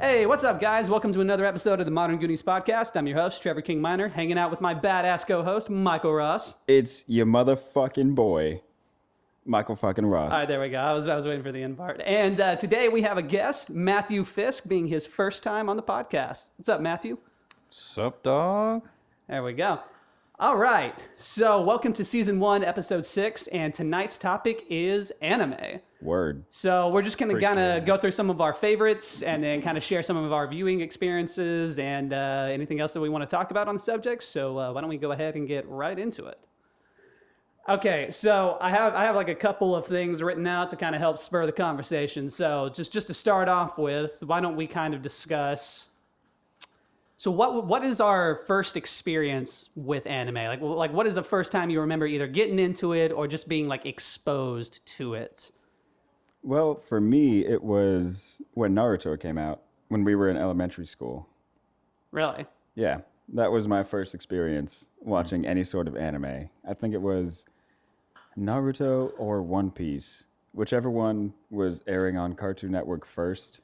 Hey, what's up, guys? Welcome to another episode of the Modern Goonies podcast. I'm your host, Trevor King Minor, hanging out with my badass co-host, Michael Ross. It's your motherfucking boy, Michael fucking Ross. All right, there we go. I was waiting for the end part. And today we have a guest, Matthew Fisk, being his first time on the podcast. What's up, Matthew? Sup, dog? There we go. All right. So welcome to Season 1, Episode 6, and tonight's topic is anime. Word. So we're just going to kind of go through some of our favorites and then kind of share some of our viewing experiences and anything else that we want to talk about on the subject. So why don't we go ahead and get right into it? Okay, so I have like a couple of things written out to kind of help spur the conversation. So just to start off with, why don't we kind of discuss... So what is our first experience with anime? Like what is the first time you remember either getting into it or just being like exposed to it? Well, for me, it was when Naruto came out, when we were in elementary school. Really? Yeah, that was my first experience watching any sort of anime. I think it was Naruto or One Piece, whichever one was airing on Cartoon Network first.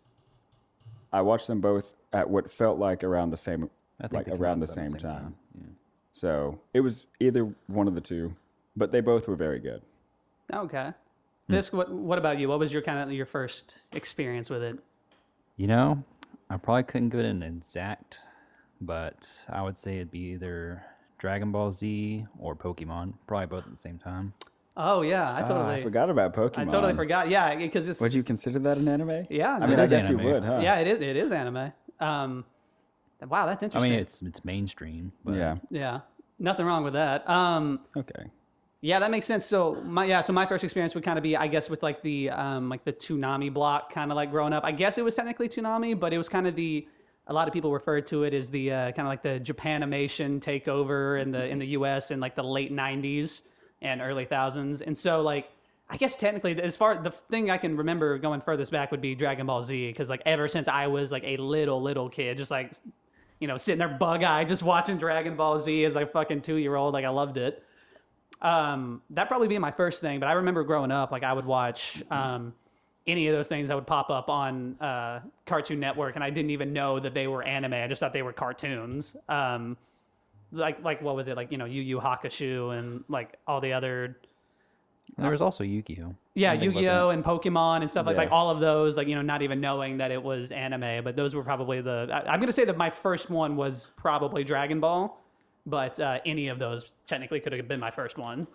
I watched them both at what felt like around the same time. Yeah. So it was either one of the two, but they both were very good. Okay. Fisk, what about you? What was your first experience with it? You know, I probably couldn't give it an exact, but I would say it'd be either Dragon Ball Z or Pokemon, probably both at the same time. Oh yeah, I forgot about Pokemon. I totally forgot. Yeah, because it's. Would you consider that an anime? Yeah, I mean, I guess anime. You would, huh? Yeah, it is. It is anime. Wow, that's interesting. I mean, it's mainstream. But yeah, nothing wrong with that. Okay. Yeah, that makes sense. So my first experience would kind of be, I guess, with like the Toonami block, kind of like growing up. I guess it was technically Toonami, but it was kind of a lot of people refer to it as the kind of like the Japanimation takeover in the U.S. in like the late '90s and early thousands. And so like, I guess technically, as far the thing I can remember going furthest back would be Dragon Ball Z, because like ever since I was like a little kid, just like, sitting there bug-eyed, just watching Dragon Ball Z as a fucking 2-year-old, like I loved it. That'd probably be my first thing, but I remember growing up, like I would watch any of those things that would pop up on Cartoon Network, and I didn't even know that they were anime. I just thought they were cartoons. Like what was it, like Yu Yu Hakusho and like all the other. There was also Yu-Gi-Oh. Yeah, Yu-Gi-Oh and Pokemon and stuff like all of those, like not even knowing that it was anime. But those were probably I'm gonna say that my first one was probably Dragon Ball. But any of those technically could have been my first one.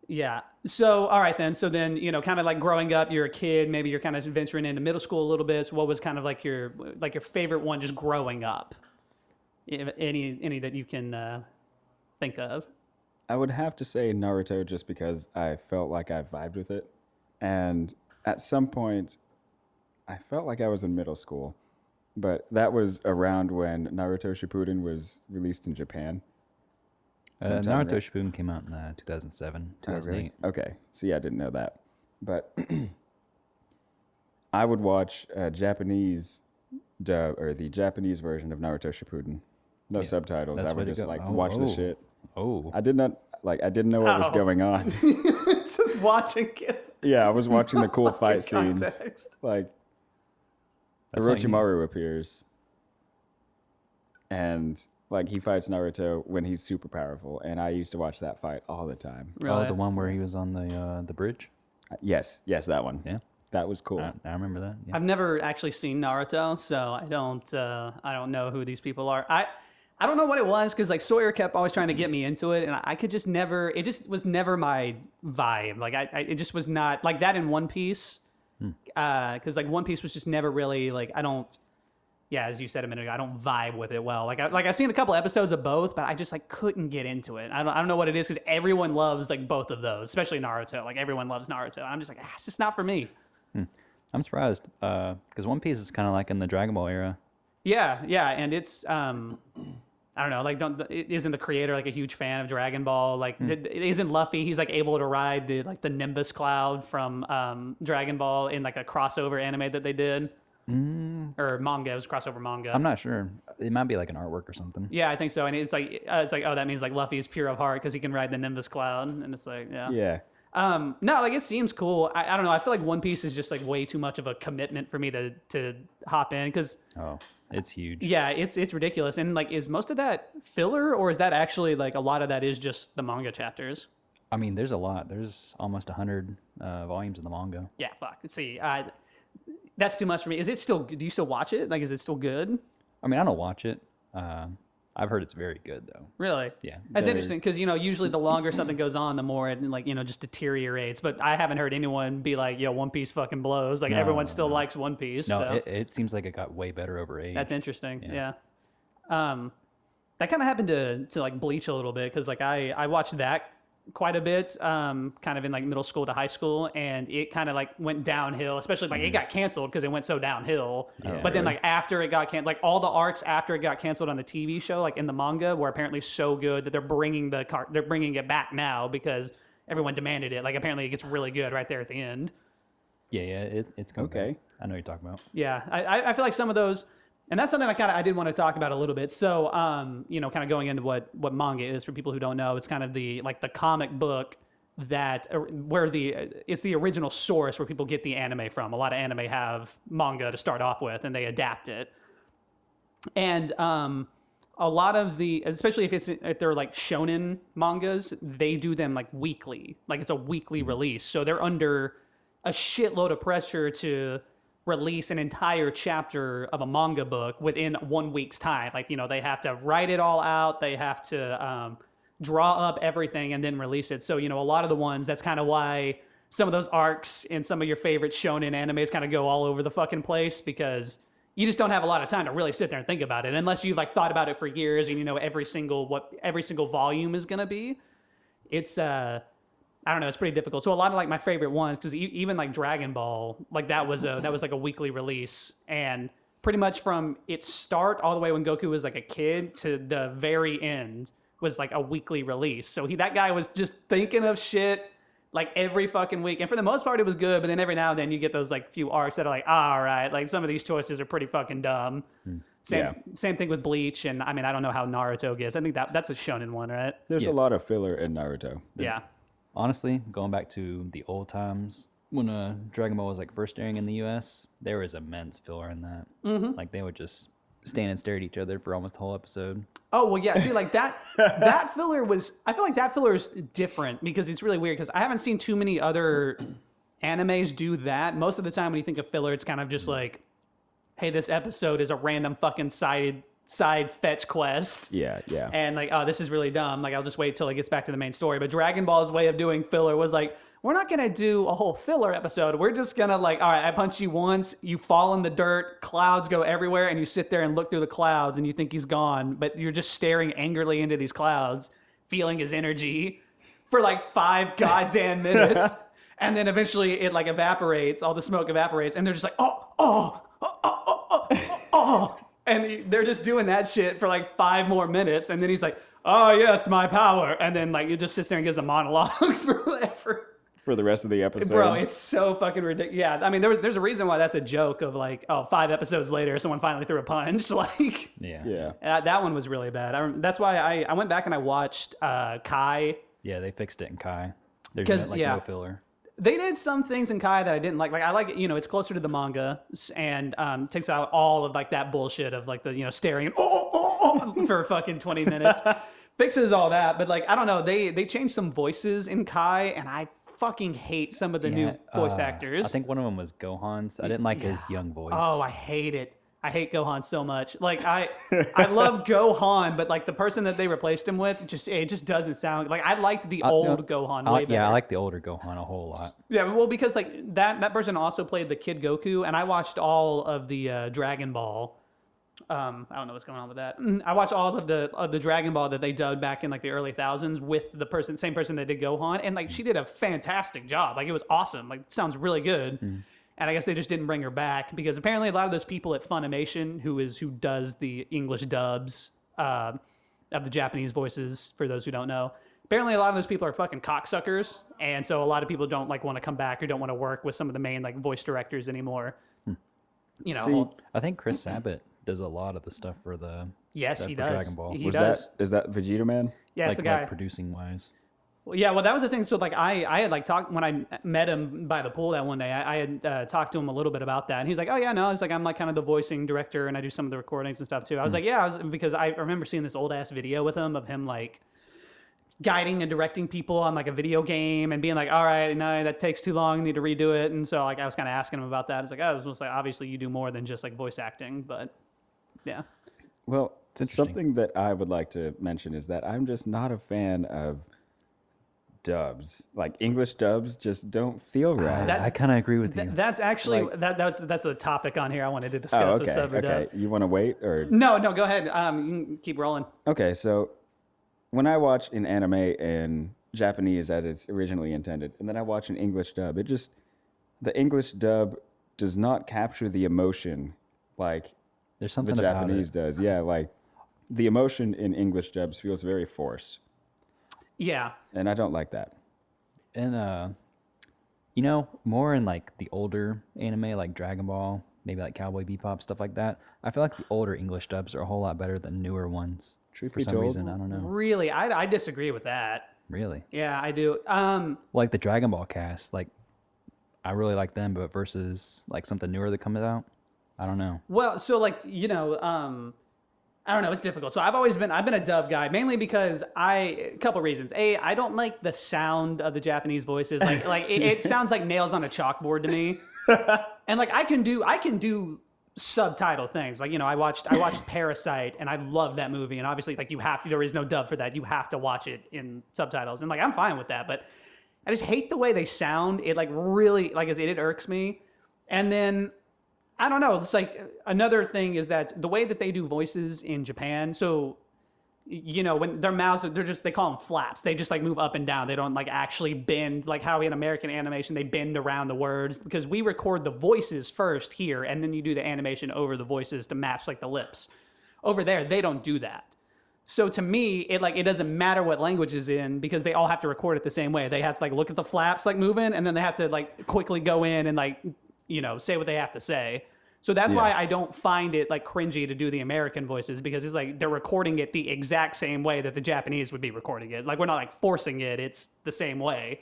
Yeah. So, all right then. So then, kind of like growing up, you're a kid, maybe you're kind of venturing into middle school a little bit. So what was kind of like your favorite one just growing up? Any that you can think of? I would have to say Naruto just because I felt like I vibed with it. And at some point, I felt like I was in middle school. But that was around when Naruto Shippuden was released in Japan. Naruto Shippuden came out in 2007, 2008. Really? Okay. See, I didn't know that. But I would watch Japanese dub, or the Japanese version of Naruto Shippuden. No subtitles. I would just watch the shit. Oh. I didn't know what was going on. Just watching it. Yeah, I was watching the cool fight scenes. Context. Like, That's Orochimaru appears, and like he fights Naruto when he's super powerful, and I used to watch that fight all the time. Really? Oh, the one where he was on the bridge? Yes, that one. Yeah, that was cool. I remember that. Yeah. I've never actually seen Naruto, so I don't know who these people are. I don't know what it was, because like Sawyer kept always trying to get me into it, and I could just never. It just was never my vibe. Like it just was not like that in One Piece. Because like One Piece was just never really like as you said a minute ago, I don't vibe with it well. I've seen a couple episodes of both, but I just like couldn't get into it. I don't know what it is, because everyone loves like both of those, especially Naruto. Like everyone loves Naruto. And I'm just like, it's just not for me. I'm surprised because One Piece is kind of like in the Dragon Ball era. Yeah, and it's I don't know, like isn't the creator like a huge fan of Dragon Ball? Like isn't Luffy, he's like able to ride the Nimbus cloud from Dragon Ball in like a crossover anime that they did? Or manga, it was crossover manga. I'm not sure. It might be like an artwork or something. Yeah, I think so. And it's like oh, that means like Luffy is pure of heart because he can ride the Nimbus cloud, and it's like yeah. No, like it seems cool. I don't know. I feel like One Piece is just like way too much of a commitment for me to hop in because Oh, it's huge. yeah, it's ridiculous. And like, is most of that filler or is that actually like a lot of that is just the manga chapters? I mean, there's a lot. There's almost 100 volumes in the manga. Yeah, fuck. See, that's too much for me. Is it still? Do you still watch it? Like, is it still good? I mean, I don't watch it. I've heard it's very good though. Really? Yeah. That's interesting because usually the longer something goes on, the more it like just deteriorates. But I haven't heard anyone be like, "Yo, One Piece fucking blows." Like everyone still likes One Piece. No, so. it seems like it got way better over age. That's interesting. Yeah. That kind of happened to like Bleach a little bit because like I watched that quite a bit, kind of in like middle school to high school, and it kind of like went downhill. Especially like it got canceled because it went so downhill. Yeah, but then like after it got canceled, like all the arcs after it got canceled on the TV show, like in the manga, were apparently so good that they're bringing it back now because everyone demanded it. Like apparently it gets really good right there at the end. Yeah, it's going Okay. back. I know what you're talking about. Yeah, I feel like some of those, and that's something I did want to talk about a little bit. So, kind of going into what manga is for people who don't know, it's kind of the comic book that it's the original source where people get the anime from. A lot of anime have manga to start off with, and they adapt it. And a lot of especially if they're like shonen mangas, they do them like weekly, like it's a weekly release. So they're under a shitload of pressure to release an entire chapter of a manga book within 1 week's time. Like, they have to write it all out. They have to draw up everything and then release it. So, a lot of the ones, that's kind of why some of those arcs in some of your favorite shonen animes kind of go all over the fucking place because you just don't have a lot of time to really sit there and think about it unless you've like thought about it for years and every single volume is going to be. It's I don't know. It's pretty difficult. So a lot of like my favorite ones, because even like Dragon Ball, like that was like a weekly release, and pretty much from its start all the way when Goku was like a kid to the very end was like a weekly release. So that guy was just thinking of shit like every fucking week, and for the most part it was good. But then every now and then you get those like few arcs that are like, all right, like some of these choices are pretty fucking dumb. Same thing with Bleach, and I mean I don't know how Naruto gets. I think that's a shonen one, right? There's a lot of filler in Naruto. Yeah. Honestly, going back to the old times when Dragon Ball was like first airing in the U.S., there was immense filler in that. Mm-hmm. Like they would just stand and stare at each other for almost the whole episode. Oh well, yeah. See, like that filler was. I feel like that filler is different because it's really weird because I haven't seen too many other animes do that. Most of the time, when you think of filler, it's kind of just like, hey, this episode is a random fucking side fetch quest. Yeah. And like, oh, this is really dumb. Like, I'll just wait till it gets back to the main story. But Dragon Ball's way of doing filler was like, we're not going to do a whole filler episode. We're just going to like, all right, I punch you once, you fall in the dirt, clouds go everywhere, and you sit there and look through the clouds and you think he's gone, but you're just staring angrily into these clouds, feeling his energy for like 5 goddamn minutes. And then eventually it like evaporates, all the smoke evaporates, and they're just like, oh. And they're just doing that shit for like 5 more minutes. And then he's like, oh, yes, my power. And then like, you just sits there and gives a monologue for the rest of the episode. Bro, it's so fucking ridiculous. Yeah, I mean, there's a reason why that's a joke of like, 5 episodes later, someone finally threw a punch. Like, yeah. That one was really bad. That's why I went back and I watched Kai. Yeah, they fixed it in Kai. There's no filler. They did some things in Kai that I didn't like. Like I like it, it's closer to the manga and takes out all of like that bullshit of like the staring and for fucking 20 minutes. Fixes all that, but like I don't know. They changed some voices in Kai, and I fucking hate some of the new voice actors. I think one of them was Gohan's. I didn't like his young voice. Oh, I hate it. I hate Gohan so much. Like I love Gohan, but like the person that they replaced him with, it just doesn't sound like I liked the old Gohan way better. Yeah, I like the older Gohan a whole lot. Yeah, well, because like that person also played the Kid Goku, and I watched all of the Dragon Ball. I don't know what's going on with that. I watched all of the Dragon Ball that they dubbed back in like the early thousands with the same person that did Gohan, and like she did a fantastic job. Like it was awesome. Like it sounds really good. And I guess they just didn't bring her back because apparently a lot of those people at Funimation, who does the English dubs of the Japanese voices, for those who don't know, apparently a lot of those people are fucking cocksuckers, and so a lot of people don't like want to come back or don't want to work with some of the main like voice directors anymore. I think Chris Sabat does a lot of the stuff for the he does. Dragon Ball. He does. Is that Vegeta Man? Yeah, it's the guy. Like producing wise. Yeah, well, that was the thing. So, like, I had like talked when I met him by the pool that one day. I had talked to him a little bit about that, and he's like, "Oh yeah, no." He's like, "I'm like kind of the voicing director, and I do some of the recordings and stuff too." I was like, "Yeah," because I remember seeing this old ass video with him of him like guiding and directing people on like a video game and being like, "All right, no, that takes too long. I need to redo it." And so like I was kind of asking him about that. It's like, "Oh, it was like obviously you do more than just like voice acting, but yeah." Well, interesting. something that I would like to mention is that I'm just not a fan of dubs. Like English dubs just don't feel right. That- I kind of agree with you. That's actually Like- that's a topic on here I wanted to discuss with sub or dub. Okay. You want to wait or? No, go ahead. You can keep rolling. Okay, so when I watch an anime in Japanese as it's originally intended, and then I watch an English dub, the English dub does not capture the emotion like There's the something about Japanese it. does. Yeah, like the emotion in English dubs feels very forced, Yeah. and I don't like that. And you know, more in like the older anime, like Dragon Ball, maybe like Cowboy Bebop, stuff like that. I feel like the older English dubs are a whole lot better than newer ones. Truth For be some told, reason, I don't know. Really, I disagree with that. Really, Yeah, I do. like the Dragon Ball cast, like I really like them, but versus like something newer that comes out, I don't know. Well, so like I don't know. It's difficult. So I've been a dub guy mainly because a couple reasons. A, I don't like the sound of the Japanese voices. Like it sounds like nails on a chalkboard to me. And like I can do subtitle things. Like I watched Parasite and I love that movie. And obviously like there is no dub for that. You have to watch it in subtitles. And like I'm fine with that, but I just hate the way they sound. It like really like it irks me. And then I don't know. It's like another thing is that the way that they do voices in Japan. So, when their mouths, they call them flaps. They just like move up and down. They don't like actually bend like how in American animation they bend around the words because we record the voices first here and then you do the animation over the voices to match like the lips. Over there, they don't do that. So to me, it doesn't matter what language is in because they all have to record it the same way. They have to like look at the flaps like moving and then they have to like quickly go in and like say what they have to say. So that's why I don't find it like cringy to do the American voices because it's like they're recording it the exact same way that the Japanese would be recording it. Like we're not like forcing it. It's the same way.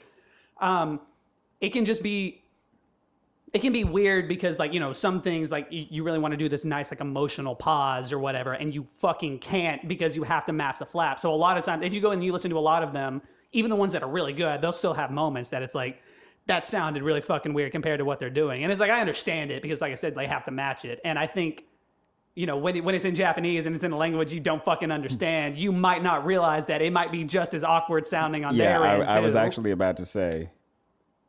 It can be weird because like, some things like you really want to do this nice like emotional pause or whatever and you fucking can't because you have to match the flap. So a lot of times if you go and you listen to a lot of them, even the ones that are really good, they'll still have moments that it's like, that sounded really fucking weird compared to what they're doing. And it's like, I understand it because like I said, they have to match it. And I think, when it's in Japanese and it's in a language you don't fucking understand, you might not realize that it might be just as awkward sounding on their end too. I was actually about to say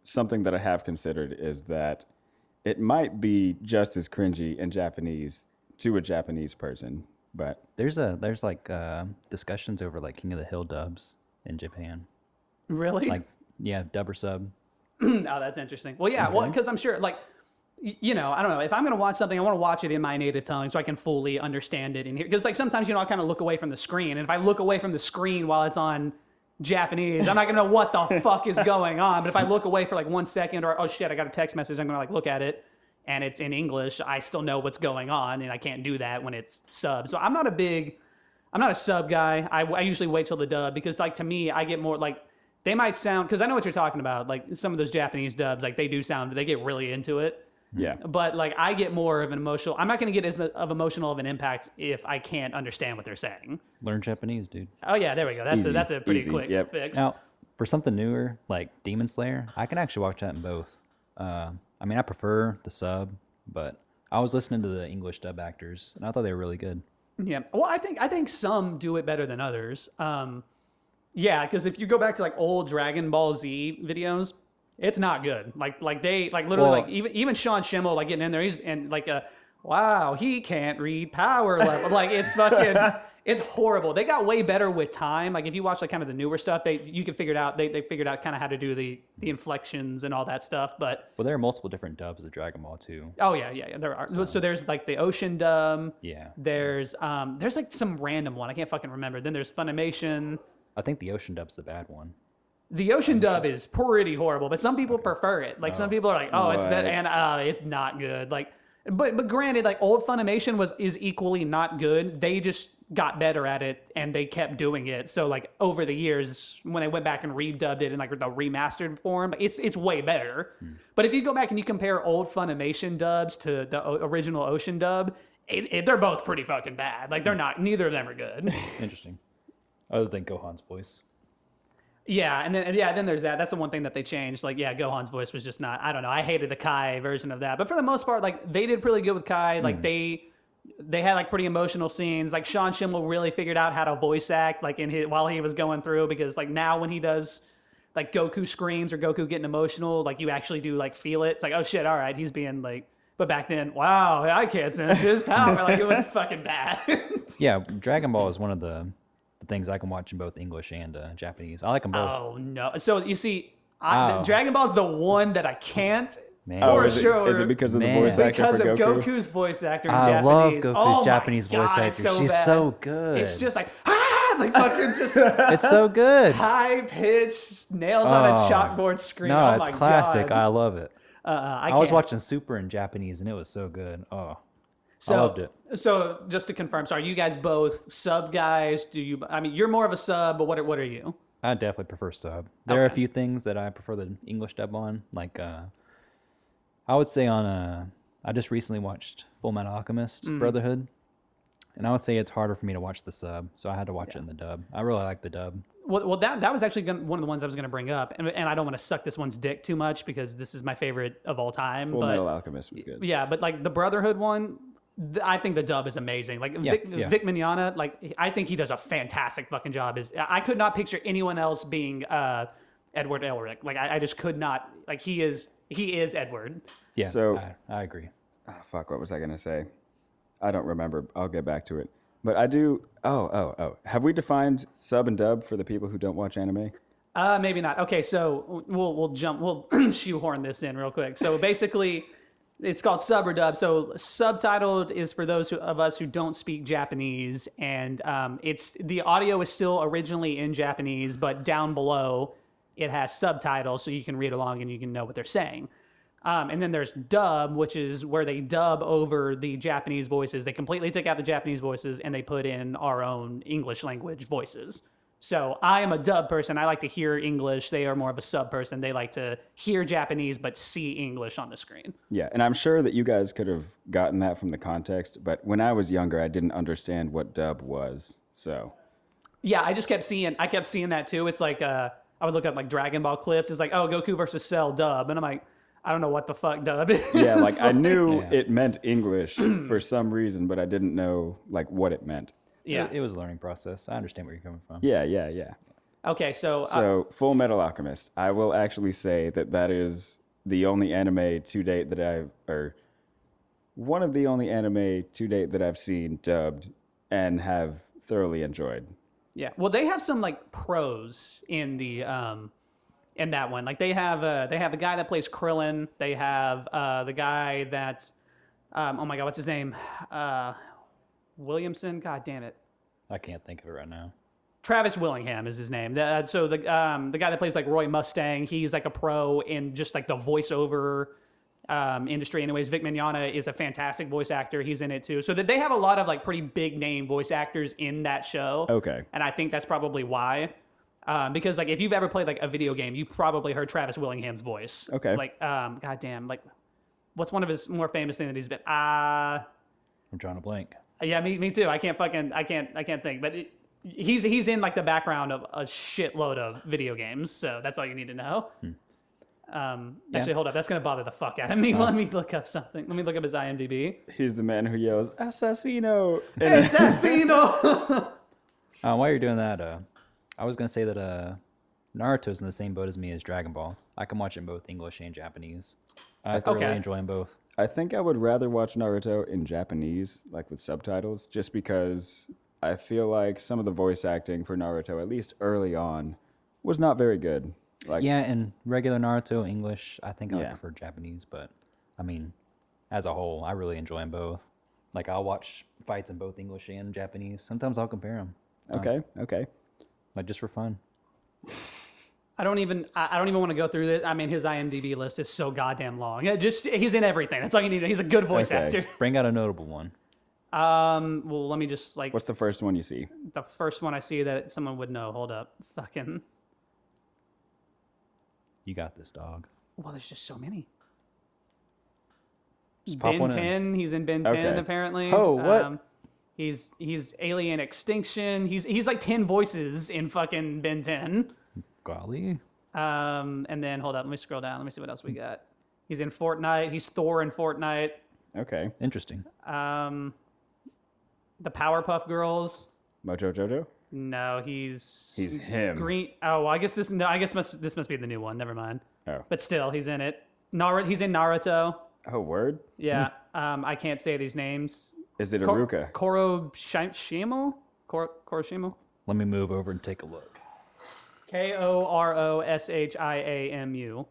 something that I have considered is that it might be just as cringy in Japanese to a Japanese person, but There's like discussions over like King of the Hill dubs in Japan. Really? Like dub or sub. Oh, that's interesting. Well, yeah, well, because I'm sure, like, I don't know. If I'm going to watch something, I want to watch it in my native tongue so I can fully understand it in here. Because, like, sometimes, I kind of look away from the screen. And if I look away from the screen while it's on Japanese, I'm not going to know what the fuck is going on. But if I look away for, like, 1 second or, oh, shit, I got a text message, I'm going to, like, look at it. And it's in English, I still know what's going on. And I can't do that when it's sub. So I'm not a sub guy. I usually wait till the dub. Because, like, to me, I get more, like, they might sound, because I know what you're talking about, like some of those Japanese dubs, like they get really into it. yeah. But like I get more of an emotional, I'm not going to get as emotional of an impact if I can't understand what they're saying. Learn Japanese, dude. Oh yeah, there we go. That's a pretty Easy. quick Yep. fix. Now, for something newer like Demon Slayer, I can actually watch that in both. I prefer the sub, but I was listening to the English dub actors, and I thought they were really good. Yeah. Well, I think some do it better than others. Yeah, because if you go back to like old Dragon Ball Z videos, it's not good. Like they like literally Well, like even Sean Schimmel like getting in there, he's and like wow, he can't read power level. Like it's fucking it's horrible. They got way better with time. Like if you watch like kind of the newer stuff, you can figure it out. They figured out kind of how to do the inflections and all that stuff. But Well, there are multiple different dubs of Dragon Ball too. oh yeah, there are. So there's like the Ocean dub. Yeah. There's like some random one I can't fucking remember. Then there's Funimation. I think the Ocean dub's the bad one. The Ocean dub is pretty horrible, but some people prefer it. Like some people are like, "Oh, it's What? better," and it's not good. Like, but granted, like old Funimation is equally not good. They just got better at it and they kept doing it. So like over the years, when they went back and redubbed it in like the remastered form, it's way better. But if you go back and you compare old Funimation dubs to the original Ocean dub, they're both pretty fucking bad. Like neither of them are good. Interesting. Other than Gohan's voice. Yeah, and then there's that. That's the one thing that they changed. Like, yeah, Gohan's voice was just not. I don't know. I hated the Kai version of that, but for the most part, like they did really good with Kai. Like they had like pretty emotional scenes. Like Sean Schemmel really figured out how to voice act like while he was going through, because like now when he does like Goku screams or Goku getting emotional, like you actually do like feel it. It's like, oh shit, all right, he's being like. But back then, wow, I can't sense his power. Like it was fucking bad. Yeah, Dragon Ball is one of the things I can watch in both English and Japanese. I like them both. Oh no! So you see, Dragon Ball is the one that I can't. Man. For is sure. Is it because of the Man. voice actor Because for of Goku? Goku's voice actor in I Japanese. love Goku's Oh Japanese my voice God, actor. it's so She's bad. so good. It's just like like fucking just It's so good. high pitched nails on a chalkboard screen. No, oh it's my classic. God. I love it. I was can't. watching Super in Japanese and it was so good. Oh, So, I loved it. So just to confirm, so are you guys both sub guys? I mean, you're more of a sub, but what are you? I definitely prefer sub. There are a Okay. few things that I prefer the English dub on. Like, I would say I just recently watched Fullmetal Alchemist, Brotherhood. And I would say it's harder for me to watch the sub. So I had to watch it in the dub. I really like the dub. Well, that was actually one of the ones I was going to bring up, and I don't want to suck this one's dick too much because this is my favorite of all time. Full but, Metal Alchemist was good. Yeah, but like the Brotherhood one, I think the dub is amazing. Like Vic Mignogna, like I think he does a fantastic fucking job. I could not picture anyone else being Edward Elric. Like I just could not. Like he is Edward. Yeah, So- I agree. Oh, fuck, what was I going to say? I don't remember. I'll get back to it. But I do... Oh. Have we defined sub and dub for the people who don't watch anime? Maybe not. Okay, so we'll shoehorn this in real quick. So basically, it's called sub or dub. So subtitled is for those of us who don't speak Japanese, and it's the audio is still originally in Japanese, but down below it has subtitles, so you can read along and you can know what they're saying. And then there's dub, which is where they dub over the Japanese voices. They completely take out the Japanese voices and they put in our own English language voices. So I am a dub person. I like to hear English. They are more of a sub person. They like to hear Japanese but see English on the screen. Yeah, and I'm sure that you guys could have gotten that from the context, but when I was younger, I didn't understand what dub was, so... Yeah, I kept seeing that too. It's like, I would look up like Dragon Ball clips. It's like, oh, Goku versus Cell dub. And I'm like, I don't know what the fuck dub is. Yeah, like I knew it meant English for some reason, but I didn't know like what it meant. Yeah. It was a learning process. I understand where you're coming from. Yeah. Okay, So Full Metal Alchemist, I will actually say that is the only anime to date one of the only anime to date that I've seen dubbed and have thoroughly enjoyed. yeah. Well, they have some like pros in the in that one. Like they have the guy that plays Krillin. They have the guy that oh my God, what's his name? Williamson. God damn it. I can't think of it right now. Travis Willingham is his name. So the guy that plays like Roy Mustang, he's like a pro in just like the voiceover industry. Anyways, Vic Mignogna is a fantastic voice actor. He's in it too. So that they have a lot of like pretty big name voice actors in that show. Okay. And I think that's probably why. Because like if you've ever played like a video game, you've probably heard Travis Willingham's voice. Okay. Like goddamn, like what's one of his more famous things that he's been? I'm drawing a blank. Yeah, me too. I can't think. But he's in like the background of a shitload of video games. So that's all you need to know. Actually, hold up. That's gonna bother the fuck out of me. Let me look up something. Let me look up his IMDb. He's the man who yells "Assassino." Assassino. While you're doing that, I was gonna say that Naruto's in the same boat as me as Dragon Ball. I can watch it in both English and Japanese. I thoroughly enjoy them both. I think I would rather watch Naruto in Japanese, like with subtitles, just because I feel like some of the voice acting for Naruto, at least early on, was not very good. Like, Yeah, and regular Naruto English, I think I would Yeah. prefer Japanese, but I mean, as a whole, I really enjoy them both. Like I'll watch fights in both English and Japanese. Sometimes I'll compare them. Okay. Like just for fun. I don't even want to go through this. I mean, his IMDb list is so goddamn long. He's in everything. That's all you need. He's a good voice Okay. actor. Bring out a notable one. Well, let me just like What's the first one you see? the first one I see that someone would know. Hold up, fucking. You got this, dog. Well, there's just so many. Just pop Ben one in. 10. He's in Ben 10 Okay. apparently. Oh, what? He's Alien Extinction. He's like 10 voices in fucking Ben 10. Golly. And then hold up, let me scroll down. Let me see what else we got. He's in Fortnite. He's Thor in Fortnite. Okay. Interesting. The Powerpuff Girls. Mojo Jojo? No, he's him. Green. Oh, well, I guess this must be the new one. Never mind. Oh. But still, he's in it. He's in Naruto. Oh, word? Yeah. I can't say these names. Is it Aruka? Koroshimo? Koroshimo? Let me move over and take a look. Koroshiamu.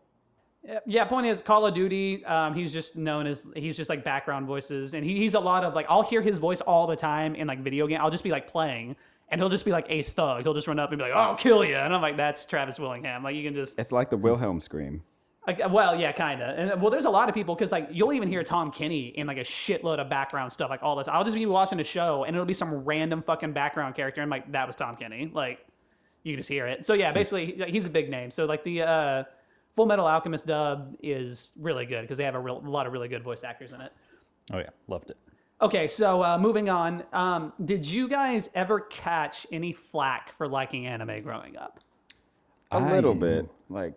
Yeah, point is, Call of Duty, he's just like background voices, and he's a lot of like, I'll hear his voice all the time in like video game. I'll just be like playing, and he'll just be like a thug. He'll just run up and be like, "I'll kill you," and I'm like, that's Travis Willingham. Like you can just, It's like the Wilhelm scream. like, well, yeah, kind of. And well, there's a lot of people because like you'll even hear Tom Kenny in like a shitload of background stuff, like all this. I'll just be watching a show, and it'll be some random fucking background character, and I'm like, that was Tom Kenny. Like you can just hear it. So yeah, basically he's a big name. So like the Fullmetal Alchemist dub is really good because they have a lot of really good voice actors in it. Oh yeah, loved it. Okay, so moving on. Did you guys ever catch any flack for liking anime growing up? A little bit. Like,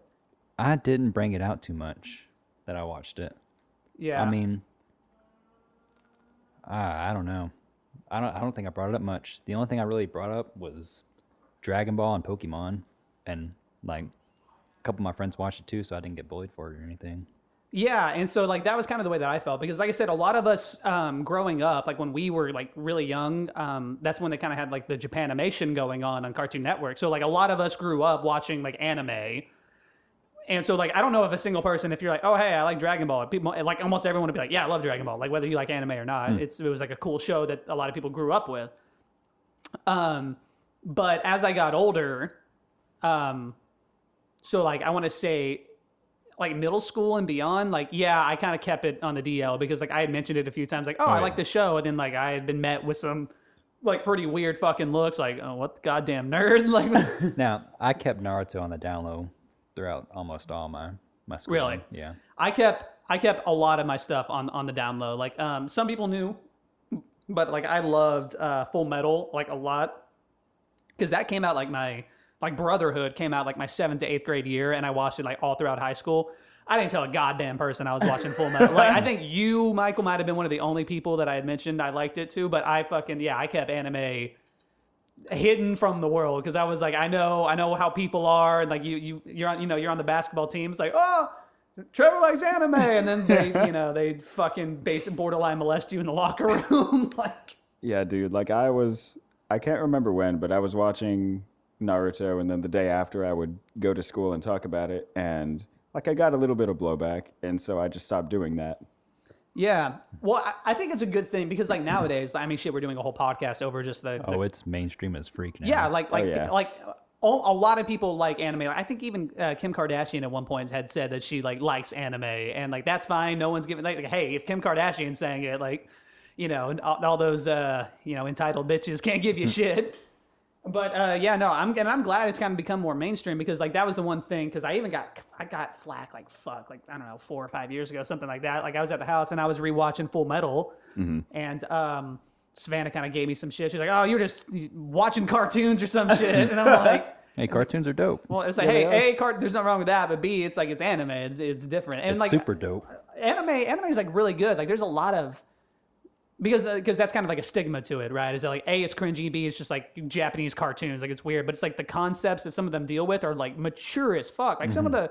I didn't bring it out too much that I watched it. Yeah. I mean, I don't know. I don't think I brought it up much. The only thing I really brought up was Dragon Ball and Pokemon, and like a couple of my friends watched it too, so I didn't get bullied for it or anything. Yeah, and so like that was kind of the way that I felt because like I said, a lot of us growing up, like when we were like really young, that's when they kind of had like the Japanimation going on Cartoon Network. So like a lot of us grew up watching like anime. And so like I don't know if a single person, if you're like, oh hey, I like Dragon Ball, people like almost everyone would be like, yeah, I love Dragon Ball, like whether you like anime or not. It was like a cool show that a lot of people grew up with. But as I got older, so like I want to say like middle school and beyond, like yeah, I kind of kept it on the DL because like I had mentioned it a few times, like I like the show, and then like I had been met with some like pretty weird fucking looks, like oh what the goddamn nerd, like. Now I kept Naruto on the down low throughout almost all my school. Really? Yeah. I kept a lot of my stuff on the down low. Like some people knew, but like I loved Full Metal like a lot because that came out like Brotherhood came out like my 7th to 8th grade year, and I watched it like all throughout high school. I didn't tell a goddamn person I was watching Full Metal. Like I think you, Michael, might have been one of the only people that I had mentioned I liked it too. But I kept anime hidden from the world because I was like, I know how people are. Like you're on the basketball team. It's like, oh, Trevor likes anime, and then they fucking borderline molest you in the locker room. Like, yeah, dude. Like I can't remember when, but I was watching Naruto, and then the day after I would go to school and talk about it, and like I got a little bit of blowback, and so I just stopped doing that. yeah. Well, I think it's a good thing because like nowadays, I mean, shit, we're doing a whole podcast over just the It's mainstream as freak now. yeah, like yeah. like a lot of people like anime. Like, I think even Kim Kardashian at one point had said that she like likes anime, and like that's fine. No one's giving like hey, if Kim Kardashian's saying it, like all those entitled bitches can't give you shit. But I'm glad it's kind of become more mainstream because like that was the one thing because I got flack like fuck like I don't know 4 or 5 years ago, something like that. Like I was at the house and I was rewatching Full Metal, and Savannah kind of gave me some shit. She's like, oh, you're just watching cartoons or some shit, and I'm like, Hey, cartoons are dope. well, it's like Yeah, hey, there's nothing wrong with that, but B, it's like it's anime, it's different, and It's like super dope. anime is like really good. Like there's a lot of because that's kind of like a stigma to it, right? Is that like A, it's cringy, B, it's just like Japanese cartoons, like it's weird, but it's like the concepts that some of them deal with are like mature as fuck. Like some of the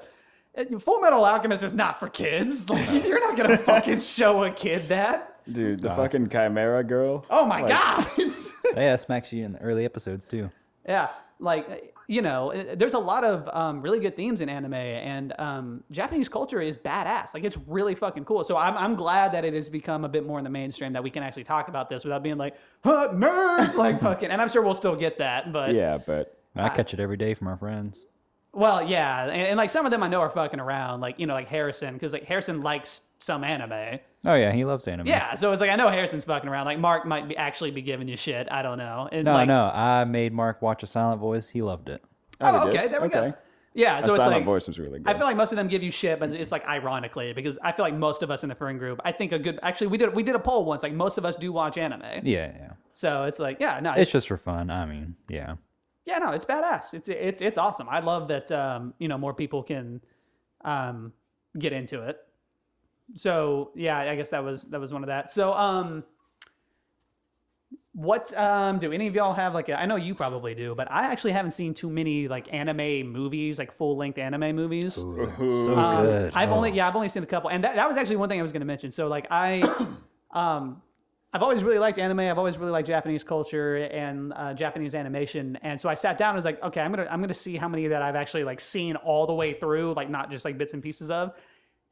Full Metal Alchemist is not for kids. Like you're not gonna fucking show a kid that. Dude, the fucking Chimera girl. Oh my god. Yeah, that smacks you in the early episodes too. Yeah, like there's a lot of really good themes in anime, and Japanese culture is badass. Like it's really fucking cool. So I'm glad that it has become a bit more in the mainstream that we can actually talk about this without being like nerd, like fucking. And I'm sure we'll still get that, but Yeah, but I catch it every day from our friends. well, yeah, and like some of them I know are fucking around, like like Harrison, because like Harrison likes some anime. Oh yeah, he loves anime. Yeah, so it's like I know Harrison's fucking around. Like Mark might actually be giving you shit. I don't know. And No, like, no, I made Mark watch A Silent Voice. He loved it. Oh, we did? okay, there we go. Okay. Yeah, so A it's Silent like Voice was really good. I feel like most of them give you shit, but it's like ironically because I feel like most of us in the friend group, I think actually we did a poll once. Like most of us do watch anime. Yeah. So it's like no, It's just for fun. I mean, yeah. Yeah, no, it's badass. It's awesome. I love that more people can get into it. So yeah, I guess that was one of that. So what do any of y'all have like I know you probably do, but I actually haven't seen too many like anime movies, like full-length anime movies. So good. I've only seen a couple, and that was actually one thing I was going to mention. So like I've always really liked anime. I've always really liked Japanese culture and Japanese animation. And so I sat down and was like, okay, I'm gonna see how many that I've actually like seen all the way through, like not just like bits and pieces of.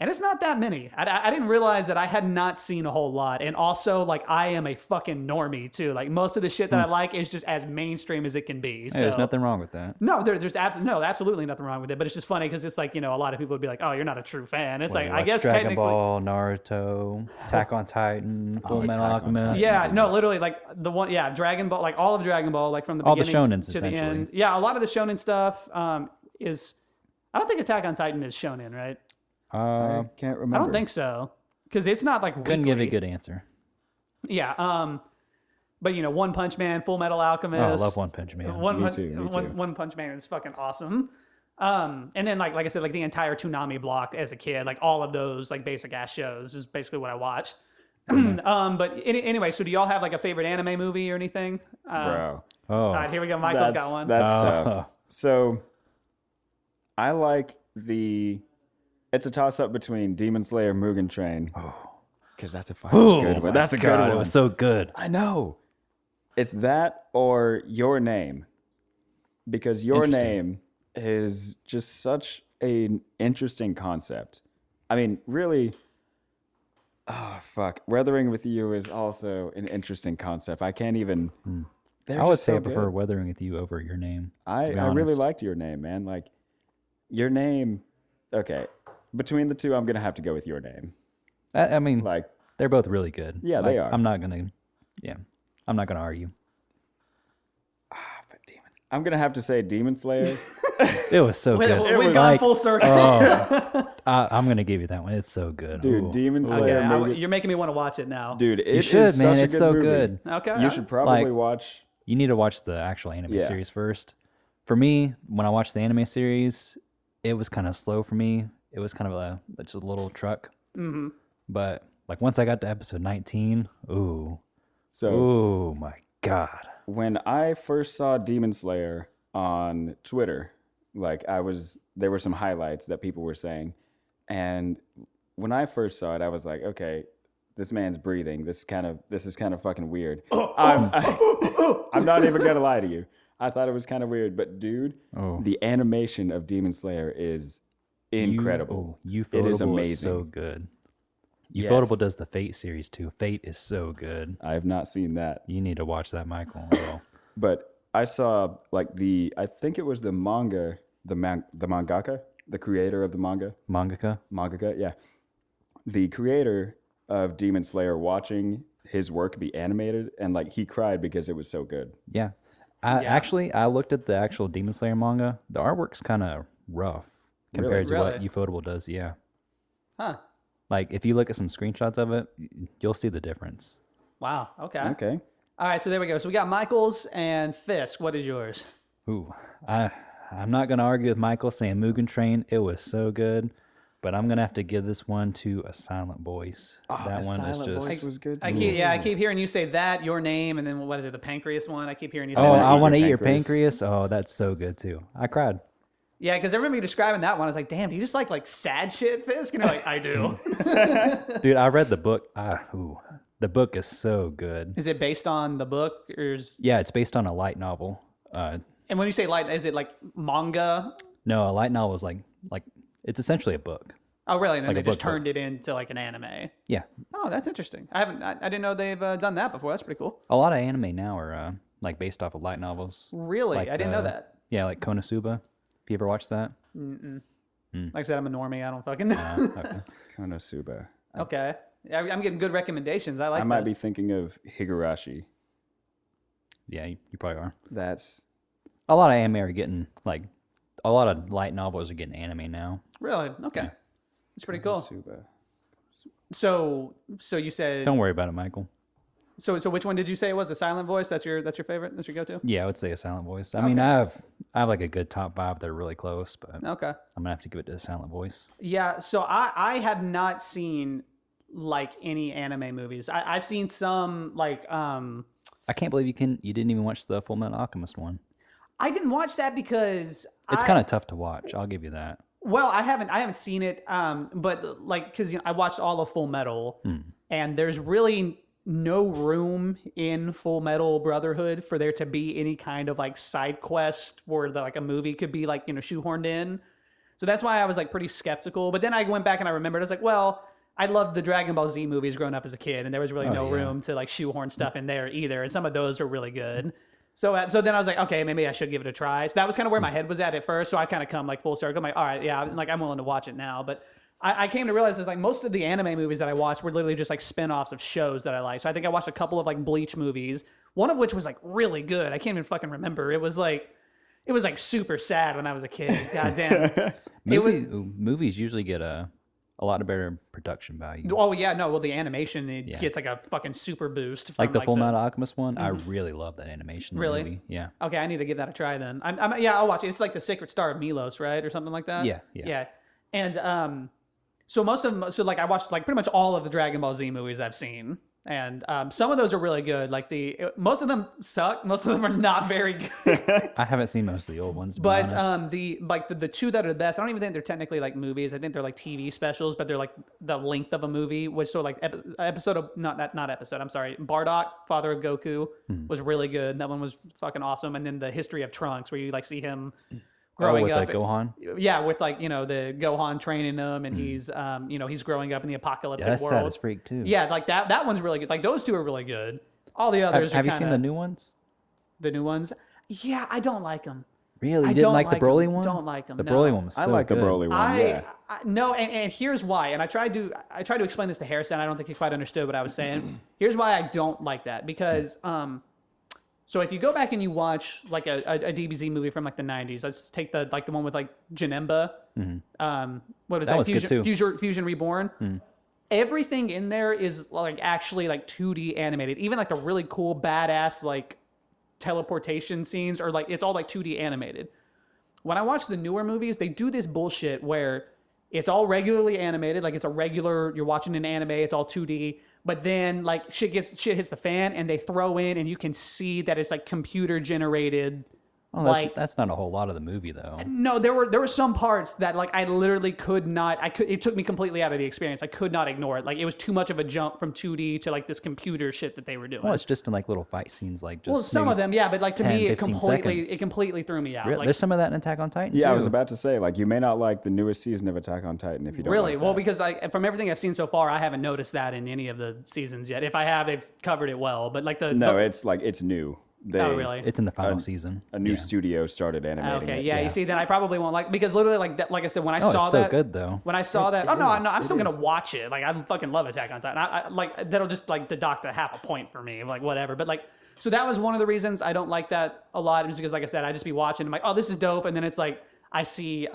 And it's not that many. I didn't realize that I had not seen a whole lot. And also, like, I am a fucking normie, too. Like, most of the shit that I like is just as mainstream as it can be. Hey, So there's nothing wrong with that. No, there's absolutely nothing wrong with it. But it's just funny because it's like, a lot of people would be like, oh, you're not a true fan. It's What, like, you I watch guess Dragon technically. Ball, Naruto, Attack on Titan, Fullmetal Attack on Alchemist. Titan. Yeah, no, literally, like, Dragon Ball, like, all of Dragon Ball, like, from the All the beginning shonens, to the essentially. end. Yeah, a lot of the shonen stuff is. I don't think Attack on Titan is shonen, right? I can't remember. I don't think so. Because it's not like Couldn't give a weekly. good answer. Yeah, but One Punch Man, Full Metal Alchemist. Oh, I love One Punch Man. Me too. One Punch Man is fucking awesome. And then like I said, like the entire Toonami block as a kid, like all of those like basic ass shows is basically what I watched. But anyway, so do y'all have like a favorite anime movie or anything? Bro. Oh, All right, here we go. Michael's got one. That's Oh. tough. So I like it's a toss up between Demon Slayer Mugen Train. Oh. Because that's a fucking good one. That's a good one. It was so good. I know. It's that or Your Name. Because Your Interesting. Name is just such an interesting concept. I mean, really, Weathering with You is also an interesting concept. I can't even. I would say I prefer Weathering with You over Your Name. I really liked Your Name, man. Like, Your Name. Okay. Between the two, I'm going to have to go with Your Name. I mean, Like, they're both really good. Yeah, they Like, are. I'm not gonna argue. but I'm going to have to say Demon Slayer. It was so good. We've gone Like, full circle. I'm gonna give you that one. It's so good. Dude, Ooh. Demon Okay, Slayer. Mugen- you're making me want to watch it now. Dude, it You is should, such man. a It's good so movie. good. Okay. You should probably Like- watch. You need to watch the actual anime Yeah. series first. For me, when I watched the anime series, it was kind of slow for me. It was kind of just a little truck. Mm-hmm. But like once I got to episode 19, So oh my god. when I first saw Demon Slayer on Twitter, like there were some highlights that people were saying, and when I first saw it, I was like, okay, this man's breathing. This is kind of fucking weird. I'm not even gonna lie to you. I thought it was kind of weird, but dude, the animation of Demon Slayer is incredible. Ufotable It is is amazing. so good. Yes. Ufotable does the Fate series too. Fate is so good. I have not seen that, You need to watch that, Michael. Oh. but I saw like I think it was the manga, the mangaka, the creator of the mangaka, yeah, the creator of Demon Slayer, watching his work be animated, and like he cried because it was so good. Yeah. I looked at the actual Demon Slayer manga. The artwork's kind of rough compared to what Really? Ufotable does. Yeah. Huh. Like if you look at some screenshots of it, you'll see the difference. Wow. Okay. Okay. All right. So there we go. So we got Michael's and Fisk. What is yours? Ooh, I'm not gonna argue with Michael saying Mugen Train. It was so good, but I'm gonna have to give this one to A Silent Voice. That one is just. Voice was good. I too. keep hearing you say that, Your Name, and then what is it, the pancreas one? I keep hearing you say Oh, that. I want to Your eat your pancreas. pancreas. Oh, that's so good too. I cried. Yeah, because I remember you describing that one. I was like, damn, do you just like sad shit, Fisk? And you're like, I do. Dude, I read the book. The book is so good. Is it based on the book? Or is... Yeah, it's based on a light novel. And when you say light, is it like manga? No, a light novel is like it's essentially a book. Oh, really? And then Like they a just book. turned it into like an anime. Yeah, Oh, that's interesting. I didn't know they've done that before. That's pretty cool. a lot of anime now are like based off of light novels. Really? Like, I didn't know that. Yeah, like Konosuba. Have you ever watched that? Like I said, I'm a normie. I don't fucking know. Okay. Konosuba. Okay. Yeah, I'm getting good recommendations. I like I might be those. thinking of Higurashi. Yeah, you probably are. That's A lot of anime are getting like a lot of light novels are getting anime now. Really? Okay. It's pretty cool. Suba. So you said Don't worry about it, Michael. so which one did you say it was? The silent voice? That's your favorite? That's your go-to? Yeah, I would say a silent voice. I mean, I have like a good top 5 that are really close, but Okay. I'm gonna have to give it to a silent voice. Yeah, so I have not seen like any anime movies. I've seen some like I can't believe you didn't even watch the Fullmetal Alchemist one. I didn't watch that because It's kind of tough to watch. I'll give you that. well, I haven't seen it but like cuz I watched all of Full Metal and there's really no room in Full Metal Brotherhood for there to be any kind of like side quest where like a movie could be like, shoehorned in. So that's why I was like pretty skeptical. But then I went back and I remembered, I was like, well, I loved the Dragon Ball Z movies growing up as a kid, and there was really no room to like shoehorn stuff in there either. And some of those were really good. So then I was like, okay, maybe I should give it a try. So that was kind of where my head was at first. So I kind of come like full circle. I'm like, all right, yeah, I'm willing to watch it now. But I came to realize like most of the anime movies that I watched were literally just like spin-offs of shows that I like. So I think I watched a couple of like Bleach movies, one of which was like really good. I can't even fucking remember. It was like super sad when I was a kid. God damn. Movies usually get a lot of better production value. Oh yeah, no. Well, the animation gets like a fucking super boost. From, Like the Fullmetal Alchemist one, I really love that animation. In the Really? movie. Yeah. Okay, I need to give that a try then. Yeah, I'll watch it. It's like the Sacred Star of Milos, right, or something like that. Yeah. And so most of them. So like I watched like pretty much all of the Dragon Ball Z movies I've seen, and some of those are really good. Like most of them suck. Most of them are not very good. I haven't seen most of the old ones, to be But honest. the two that are the best, I don't even think they're technically like movies. I think they're like TV specials, but they're like the length of a movie. Which so like episode of not episode. I'm sorry, Bardock, Father of Goku, was really good. That one was fucking awesome. And then the History of Trunks, where you like see him growing with up. Gohan. Yeah, with like the Gohan training him, and he's he's growing up in the apocalyptic Yeah, that's sad world. as freak too. Yeah, like that one's really good. Like those two are really good. All the others Have are you seen kinda- the new ones? the new ones? Yeah, I don't like them. Really? I You didn't don't like the like Broly 'em. one? Don't like 'em, The no. Broly one was so I like good. the Broly one. Yeah. No, and here's why. And I tried to explain this to Harrison. I don't think he quite understood what I was saying. Here's why I don't like that, because so if you go back and you watch like a DBZ movie from like the 90s, let's take the one with like Janemba. What was That that? was good Fusion Reborn. Everything in there is like actually like 2D animated. Even like the really cool badass like teleportation scenes, or like it's all like 2D animated. When I watch the newer movies, they do this bullshit where it's all regularly animated, like it's a regular, you're watching an anime, it's all 2D, but then like shit hits the fan and they throw in and you can see that it's like computer generated. Oh, that's not a whole lot of the movie though. No, there were some parts that like I literally could not. It took me completely out of the experience. I could not ignore it. Like it was too much of a jump from 2D to like this computer shit that they were doing. Well, it's just in like little fight scenes, like just Well, some maybe of them, yeah, but like to 10, me, it 15 completely seconds. threw me out. Really? Like, There's some of that in Attack on Titan. Yeah, too. I was about to say, like, you may not like the newest season of Attack on Titan if you don't really? like Well, that. because like from everything I've seen so far, I haven't noticed that in any of the seasons yet. If I have, they've covered it well. But like it's new. Oh, really? It's in the final season. A new Yeah. studio started animating Okay, it. yeah, you see, then I probably won't like, because literally like that, like I said, when I Oh, saw it's so that, good though. when I saw that, It oh no, is, I'm it still gonna is. watch it. Like I fucking love Attack on Titan. I like that'll just like deduct a half a point for me, like whatever. But like, so that was one of the reasons I don't like that a lot, is because like I said, I just be watching, I'm like, oh, this is dope, and then it's like I see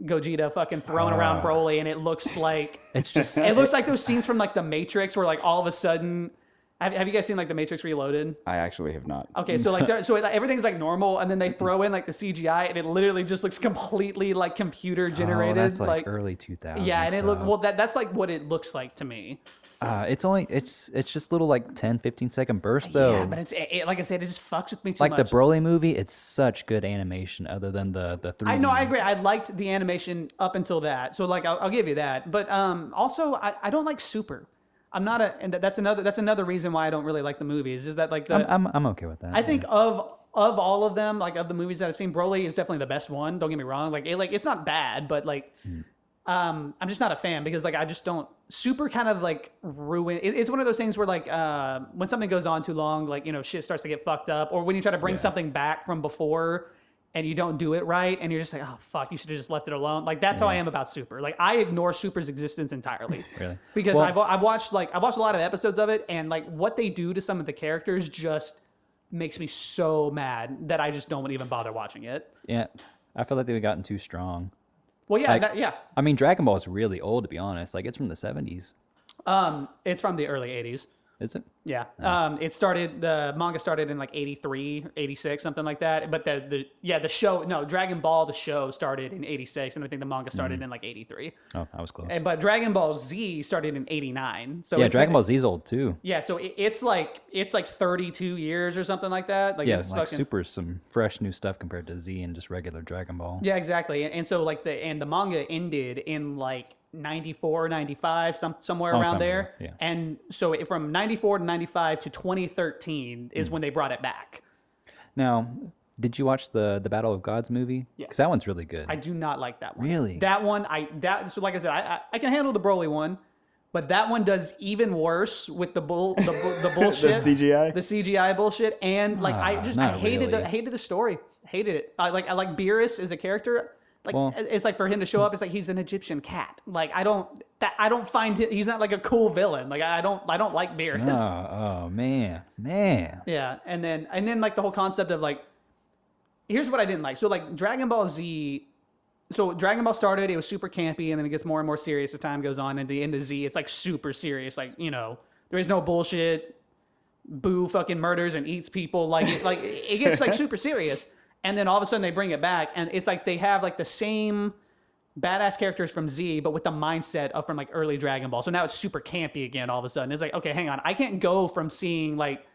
Gogeta fucking throwing around Broly, and it looks like It's just it looks like those scenes from like The Matrix, where like all of a sudden. Have you guys seen like The Matrix Reloaded? I actually have not. Okay, so like everything's like normal, and then they throw in like the CGI, and it literally just looks completely like computer generated. Oh, that's like early 2000s. yeah, and it stuff. that's like what it looks like to me. It's just little like 10-15 second bursts though. Yeah, but it's like I said, it just fucks with me too like much. the Broly movie, it's such good animation other than the 3D. I know, I agree. I liked the animation up until that, so like I'll give you that. But also I don't like Super. I'm not and that's another reason why I don't really like the movies, is that like I'm okay with that. I think of all of them, like of the movies that I've seen, Broly is definitely the best one. Don't get me wrong. Like it's not bad, but like I'm just not a fan, because like I just don't. Super kind of like ruin. It's one of those things where like when something goes on too long, like shit starts to get fucked up, or when you try to bring something back from before, and you don't do it right, and you're just like, oh fuck, you should have just left it alone. Like that's how I am about Super. Like I ignore Super's existence entirely. Really? Because Well- I've watched a lot of episodes of it, and like what they do to some of the characters just makes me so mad that I just don't even bother watching it. Yeah, I feel like they've gotten too strong. Well, yeah, Like- I mean, Dragon Ball is really old, to be honest. Like, it's from the 70s. It's from the early 80s. Is it? Yeah. The manga started in like 83, 86, something like that. But the show, no, Dragon Ball, the show started in 86, and I think the manga started in like 83. Oh, I was close. But Dragon Ball Z started in 89. So Yeah, it's Dragon Ball Z is old, too. Yeah, so it's like 32 years or something like that. Like Yeah, it's like fucking, Super's some fresh new stuff compared to Z and just regular Dragon Ball. Yeah, exactly. And so like the manga ended in like 94, 95, somewhere Long around time there. ago, yeah. And so from 94 to 95 to 2013 is when they brought it back. Now, did you watch the Battle of Gods movie? Yeah. Because that one's really good. I do not like that one. Really? That one, so like I said, I can handle the Broly one, but that one does even worse with the bullshit. The CGI? The CGI bullshit. And like I not hated really. hated the story. Hated it. I like Beerus as a character. Like Well- it's like for him to show up, it's like he's an Egyptian cat. Like I don't find it. He's not like a cool villain. Like I don't like Beerus. Oh, man. Yeah, and then like the whole concept of like, here's what I didn't like. So like Dragon Ball Z, so Dragon Ball started, it was super campy, and then it gets more and more serious as time goes on. And the end of Z, it's like super serious. Like there is no bullshit. Boo fucking murders and eats people. Like it gets like super serious. And then all of a sudden they bring it back, and it's like they have like the same badass characters from Z, but with the mindset of from like early Dragon Ball. So now it's super campy again all of a sudden. It's like, okay, hang on. I can't go from seeing like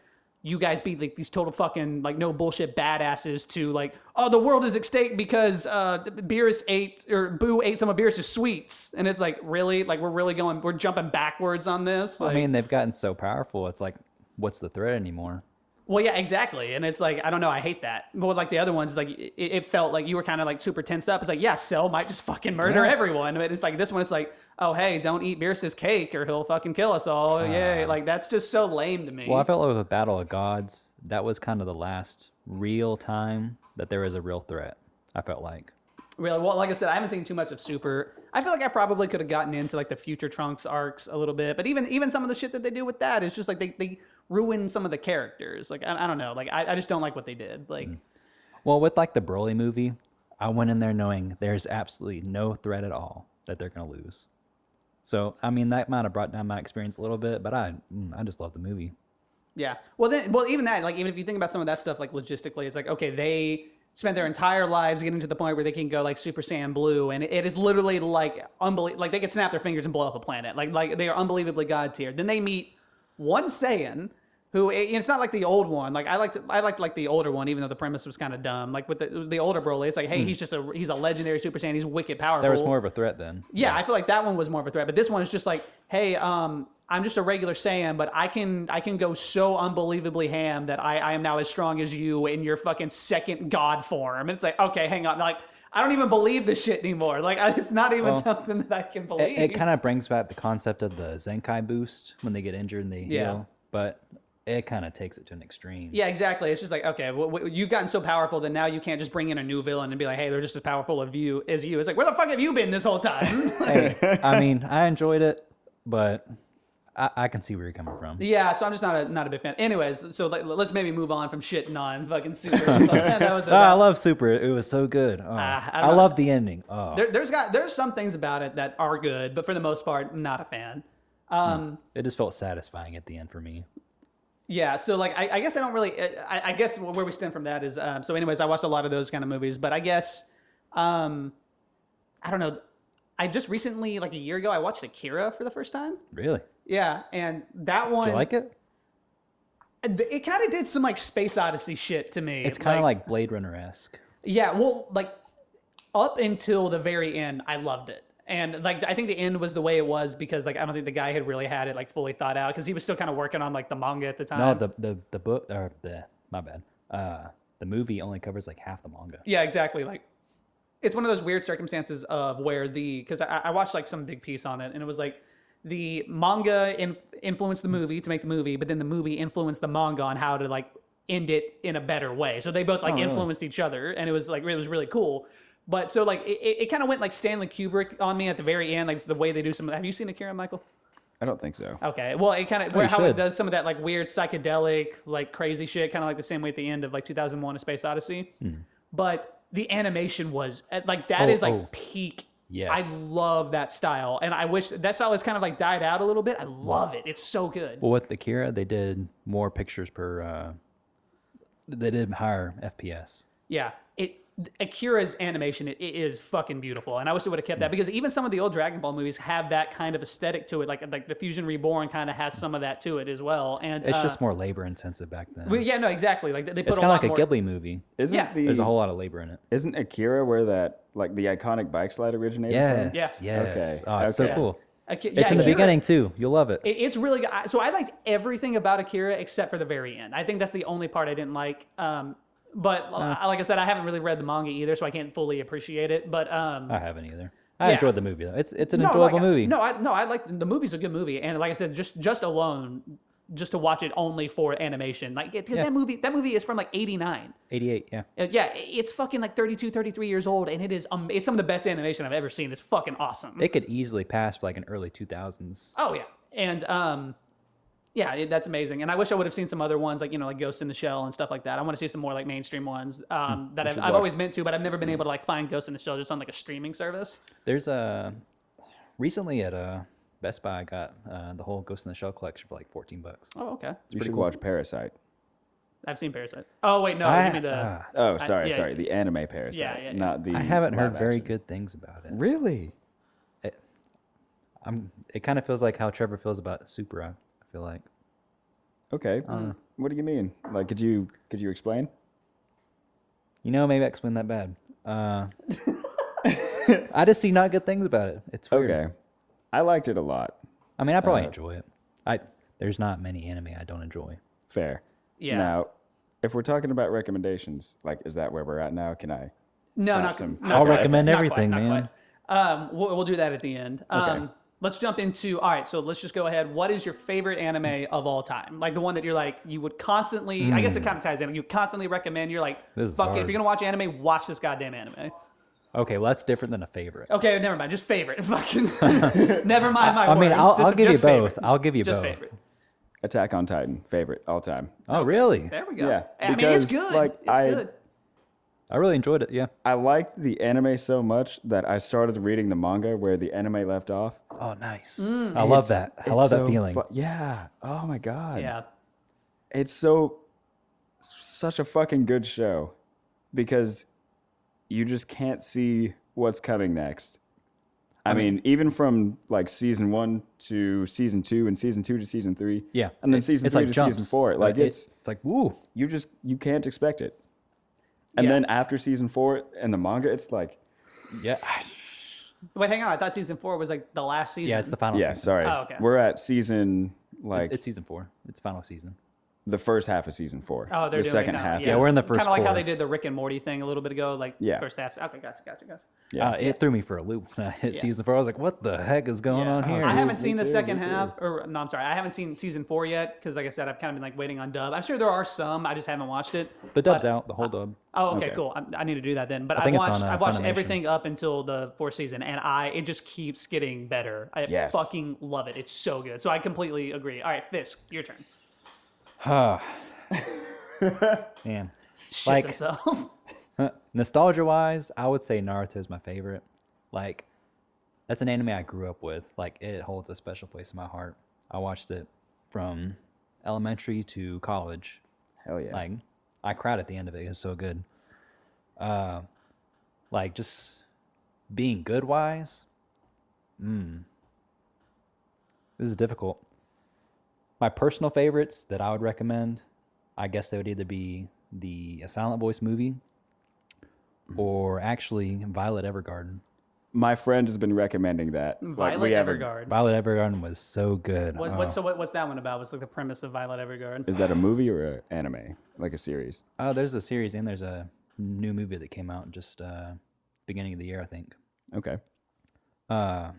you guys be like these total fucking like no bullshit badasses to like, oh, the world is extinct because Beerus ate or Boo ate some of Beerus' sweets. And it's like, really? Like we're jumping backwards on this? Like, I mean, they've gotten so powerful. It's like, what's the threat anymore? well, yeah, exactly. And it's like, I don't know, I hate that. But like the other ones, it's like it felt like you were kind of like super tensed up. It's like, yeah, Cell might just fucking murder everyone. But it's like this one, it's like, oh, hey, don't eat Beerus's cake or he'll fucking kill us all. Yay. Like that's just so lame to me. Well, I felt like with Battle of Gods, that was kind of the last real time that there was a real threat, I felt like. Really, well, like I said, I haven't seen too much of Super. I feel like I probably could have gotten into like the Future Trunks arcs a little bit, but even some of the shit that they do with that is just like they ruin some of the characters. Like I don't know, like I just don't like what they did. Like, Well, with like the Broly movie, I went in there knowing there's absolutely no threat at all that they're going to lose. So, I mean, that might have brought down my experience a little bit, but I just love the movie. yeah. Well, even that, like even if you think about some of that stuff, like logistically, it's like okay, they spent their entire lives getting to the point where they can go like Super Saiyan Blue, and it is literally like unbelievable. Like they could snap their fingers and blow up a planet. Like they are unbelievably god tier. Then they meet one Saiyan, who it's not like the old one. Like I liked like the older one, even though the premise was kind of dumb. Like with the older Broly, it's like hey, he's a legendary Super Saiyan. He's wicked powerful. There was more of a threat then. Yeah, I feel like that one was more of a threat, but this one is just like, hey, I'm just a regular Saiyan, but I can go so unbelievably ham that I am now as strong as you in your fucking second god form. And it's like, okay, hang on, like I don't even believe this shit anymore. Like it's not even something that I can believe. It kind of brings back the concept of the Zenkai boost when they get injured and they heal, but it kind of takes it to an extreme. Yeah, exactly. It's just like, okay, well, you've gotten so powerful that now you can't just bring in a new villain and be like, hey, they're just as powerful as you. It's like, where the fuck have you been this whole time? Hey, I mean, I enjoyed it, but I can see where you're coming from. Yeah, so I'm just not a big fan. Anyways, so let's maybe move on from shitting on fucking Super. That was I love Super. It was so good. Oh, I I love the ending. Oh. There's some things about it that are good, but for the most part, not a fan. It just felt satisfying at the end for me. Yeah, so like I guess I don't really. I guess where we stand from that is so. Anyways, I watched a lot of those kind of movies, but I guess I don't know. I just recently, like a year ago, I watched Akira for the first time. Really? Yeah, and that one. Did you like it? It kind of did some like Space Odyssey shit to me. It's kind of like Blade Runner-esque. Yeah, well, like up until the very end, I loved it. And like I think the end was the way it was because like I don't think the guy had really had it like fully thought out because he was still kind of working on like the manga at the time. No, the book or my bad. The movie only covers like half the manga. Yeah, exactly. Like it's one of those weird circumstances of where because I watched like some big piece on it and it was like the manga influenced the movie to make the movie, but then the movie influenced the manga on how to like end it in a better way. So they both like influenced each other, and it was really cool. But so like it kind of went like Stanley Kubrick on me at the very end, like the way they do some. Have you seen Akira, Michael? I don't think so. Okay, well, it kind of you how it should. does some of that like weird psychedelic, like crazy shit, kind of like the same way at the end of like 2001: A Space Odyssey. But the animation was like that is like peak. Yes. I love that style, and I wish that style has kind of like died out a little bit. I love it; it's so good. Well, with Akira, they did more pictures per. They did higher FPS. Yeah, Akira's animation it is fucking beautiful, and I wish it would have kept that because even some of the old Dragon Ball movies have that kind of aesthetic to it. Like the Fusion Reborn kind of has some of that to it as well. And It's just more labor intensive back then. well, yeah, no, exactly. Like they put It's a kind lot of like a more. Ghibli movie. Isn't Yeah. There's a whole lot of labor in it. Isn't Akira where that like the iconic bike slide originated from? Yeah. Yes. Okay. Oh, it's so Okay. cool. Yeah, It's in the Akira- beginning too. You'll love it. It's really good. So I liked everything about Akira except for the very end. I think that's the only part I didn't like. But like I said, I haven't really read the manga either, so I can't fully appreciate it. But I haven't either. I Yeah. enjoyed the movie though. It's an no, enjoyable like, movie. I like the movie's a good movie, and like I said, just alone, just to watch it only for animation, like because that movie is from like '89. 88. Yeah. Yeah, it's fucking like 32, 33 years old, and it is it's some of the best animation I've ever seen. It's fucking awesome. It could easily pass for like an early 2000s. Oh yeah, and yeah, that's amazing. And I wish I would have seen some other ones, like like Ghost in the Shell and stuff like that. I want to see some more like mainstream ones that I've always meant to, but I've never been able to like find Ghost in the Shell just on like a streaming service. There's recently at Best Buy I got the whole Ghost in the Shell collection for like $14. Oh, okay. You should watch Parasite. I've seen Parasite. Oh wait, no, you mean the Oh, sorry, yeah. sorry. The anime Parasite, Yeah. not the. I haven't heard live very action. good things about it. Really? It kind of feels like how Trevor feels about Supra. I feel like. Okay. What do you mean? Like, could you explain? Maybe I explained that bad. I just see not good things about it. It's weird. Okay. I liked it a lot. I mean, I probably enjoy it. There's not many anime I don't enjoy. Fair. Yeah. Now, if we're talking about recommendations, like, is that where we're at now? Can I? no, slap not some- not I'll quite, recommend not everything, quite, not man. quite. We'll do that at the end. Okay. Let's jump into. All right, so let's just go ahead. What is your favorite anime of all time? Like the one that you're like you would constantly. I guess it kind of ties in. You constantly recommend. You're like, This is fuck it. If hard. you're gonna watch anime, watch this goddamn anime. Okay, well that's different than a favorite. Okay, never mind. Just favorite. Fucking. Never mind my I words. mean, I'll Just give you both. favorite. I'll give you Just both. favorite. Attack on Titan, favorite all time. Oh, really? There we go. Yeah, I mean, it's because, good. like, It's good. I really enjoyed it. Yeah. I liked the anime so much that I started reading the manga where the anime left off. Oh, nice. I love that. I love that feeling. Yeah. Oh my god. Yeah. It's such a fucking good show because you just can't see what's coming next. I mean, even from like season 1 to season 2 and season 2 to season 3. Yeah. And then season it's 3 like to jumps. season 4. Like it's like woo. you can't expect it. And Yeah. then after season 4 and the manga, it's like, Yeah. Wait, hang on. I thought season 4 was like the last season. Yeah, it's the final yeah, season. sorry. Oh, okay. We're at season like It's season 4. It's final season. the first half of season 4. Oh, they're the doing second it now. half. Yeah, we're in the Kind first of like how quarter. they did the Rick and Morty thing a little bit ago. Like Yeah. first half. Okay, gotcha. Yeah. It threw me for a loop when I hit season 4. I was like, what the heck is going on here? I haven't me seen the too, second me too. half, or no, I'm sorry, I haven't seen season 4 yet because, like I said, I've kind of been like waiting on dub. I'm sure there are some, I just haven't watched it. The dub's out, the whole dub. Oh, okay, Okay. cool. I need to do that then. But I think it's on, I've watched Funimation. everything up until the 4th season, and it just keeps getting better. I Yes. fucking love it. It's so good. So I completely agree. All right, Fisk, your turn. Man. Shits Like- himself. Nostalgia wise, I would say Naruto is my favorite. Like, that's an anime I grew up with. Like, it holds a special place in my heart. I watched it from elementary to college. Hell yeah. Like, I cried at the end of it. It was so good. Like, just being good wise. This is difficult. My personal favorites that I would recommend, I guess they would either be the Silent Voice movie or actually Violet Evergarden. My friend has been recommending that. Violet Evergarden. Violet Evergarden was so good. What's that one about? What's like the premise of Violet Evergarden? Is that a movie or an anime? Like a series? There's a series and there's a new movie that came out just beginning of the year, I think. Okay. Violet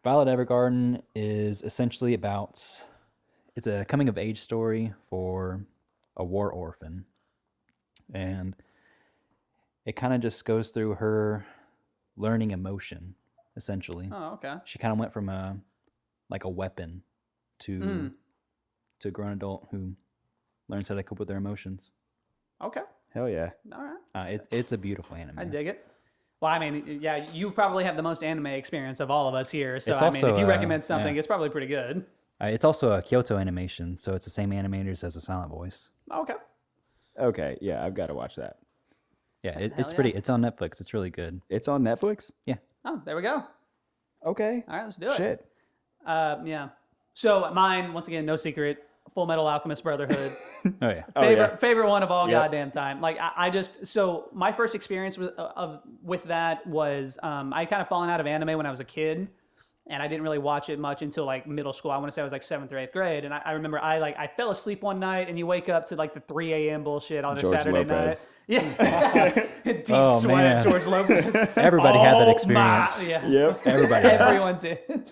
Evergarden is essentially it's a coming of age story for a war orphan, and it kind of just goes through her learning emotion, essentially. Oh, okay. She kind of went from a weapon to a grown adult who learns how to cope with their emotions. Okay. Hell yeah. All right. It's a beautiful anime. I dig it. Well, I mean, yeah, you probably have the most anime experience of all of us here. So, It's I mean, also, if you recommend something, yeah. it's probably pretty good. It's also a Kyoto animation, so it's the same animators as the Silent Voice. Okay. Okay, yeah, I've got to watch that. Yeah, it's Hell pretty. yeah. It's on Netflix. It's really good. It's on Netflix? Yeah. Oh, there we go. Okay. All right, let's do it. Shit. Yeah. So mine, once again, no secret, Fullmetal Alchemist Brotherhood. Oh yeah. Oh, yeah. Favorite one of all Yep. goddamn time. Like I just, so my first experience with that was I kind of fallen out of anime when I was a kid, and I didn't really watch it much until like middle school. I want to say I was like 7th or 8th grade, and I remember I fell asleep one night, and you wake up to like the 3 a.m. bullshit on a George Saturday Lopez. night. Yeah, deep Oh, sweat, man. George Lopez. Everybody had that Oh, experience. yeah. Yep. Everybody. had it. Everyone did.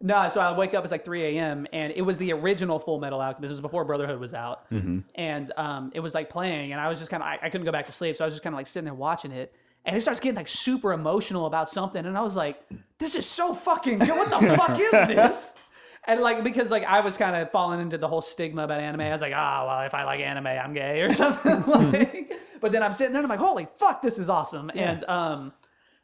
No, so I wake up, it's like 3 a.m. and it was the original Fullmetal Alchemist. It was before Brotherhood was out. And it was like playing, and I was just kind of, I couldn't go back to sleep, so I was just kind of like sitting there watching it. And it starts getting like super emotional about something, and I was like, this is so fucking good. What the fuck is this? And like, because like I was kind of falling into the whole stigma about anime. I was like, well, if I like anime, I'm gay or something. But then I'm sitting there and I'm like, holy fuck, this is awesome. And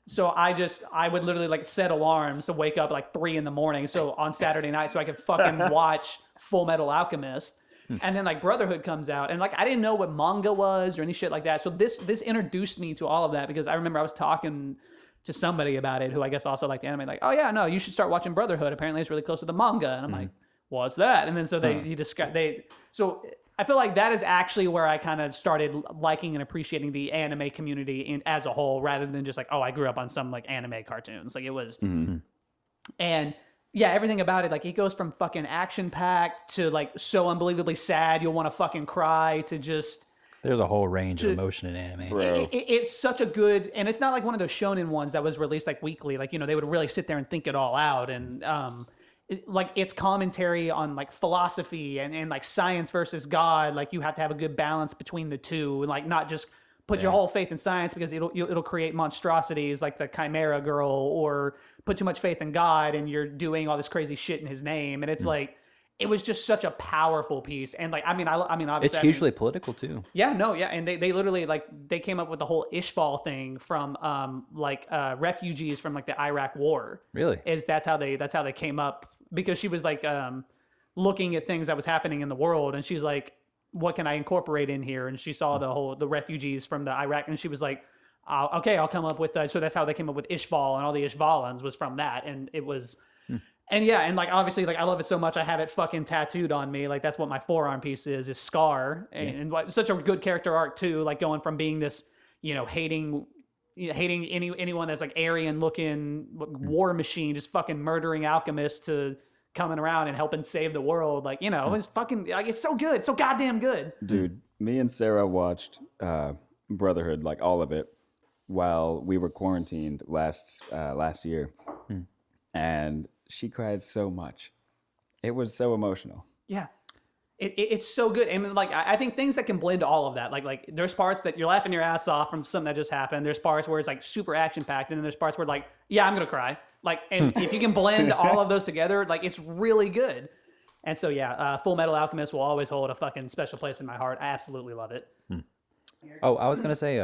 so I would literally like set alarms to wake up at like 3 a.m. So on Saturday night, so I could fucking watch Fullmetal Alchemist. And then like Brotherhood comes out, and like I didn't know what manga was or any shit like that. So this introduced me to all of that, because I remember I was talking to somebody about it who I guess also liked anime, like, oh yeah, no, you should start watching Brotherhood. Apparently it's really close to the manga. And I'm like, what's that? And then so so I feel like that is actually where I kind of started liking and appreciating the anime community as a whole, rather than just like, oh, I grew up on some like anime cartoons. Like it was, and yeah, everything about it, like it goes from fucking action packed to like so unbelievably sad you'll want to fucking cry to just. There's a whole range of emotion in anime. Bro. It's such a good, and it's not like one of those shonen ones that was released like weekly. Like, you know, they would really sit there and think it all out, and like it's commentary on like philosophy and like science versus God. Like you have to have a good balance between the two, and like not just put your whole faith in science because it'll create monstrosities like the Chimera Girl, or put too much faith in God and you're doing all this crazy shit in His name. And it's like, it was just such a powerful piece. And like, I mean, obviously, It's hugely political too. yeah, no, yeah, and they literally like they came up with the whole Ishval thing from refugees from like the Iraq War. Really? That's how they came up, because she was like looking at things that was happening in the world, and she's like, what can I incorporate in here? And she saw the refugees from the Iraq, and she was like, okay, I'll come up with so that's how they came up with Ishval, and all the Ishvalans was from that, and it was. And yeah, and like obviously, like I love it so much, I have it fucking tattooed on me. Like that's what my forearm piece is Scar, and like, such a good character arc too. Like going from being this, you know, hating anyone that's like Aryan looking war machine, just fucking murdering alchemists, to coming around and helping save the world. Like, you know, it's fucking like it's so good, it's so goddamn good. Dude, me and Sarah watched Brotherhood, like all of it, while we were quarantined last year, and she cried so much. It was so emotional. Yeah. It's so good. And like, I think things that can blend all of that, like there's parts that you're laughing your ass off from something that just happened. There's parts where it's like super action packed. And then there's parts where like, yeah, I'm going to cry. Like, and if you can blend all of those together, like it's really good. And so, yeah, Fullmetal Alchemist will always hold a fucking special place in my heart. I absolutely love it. Oh, I was gonna say,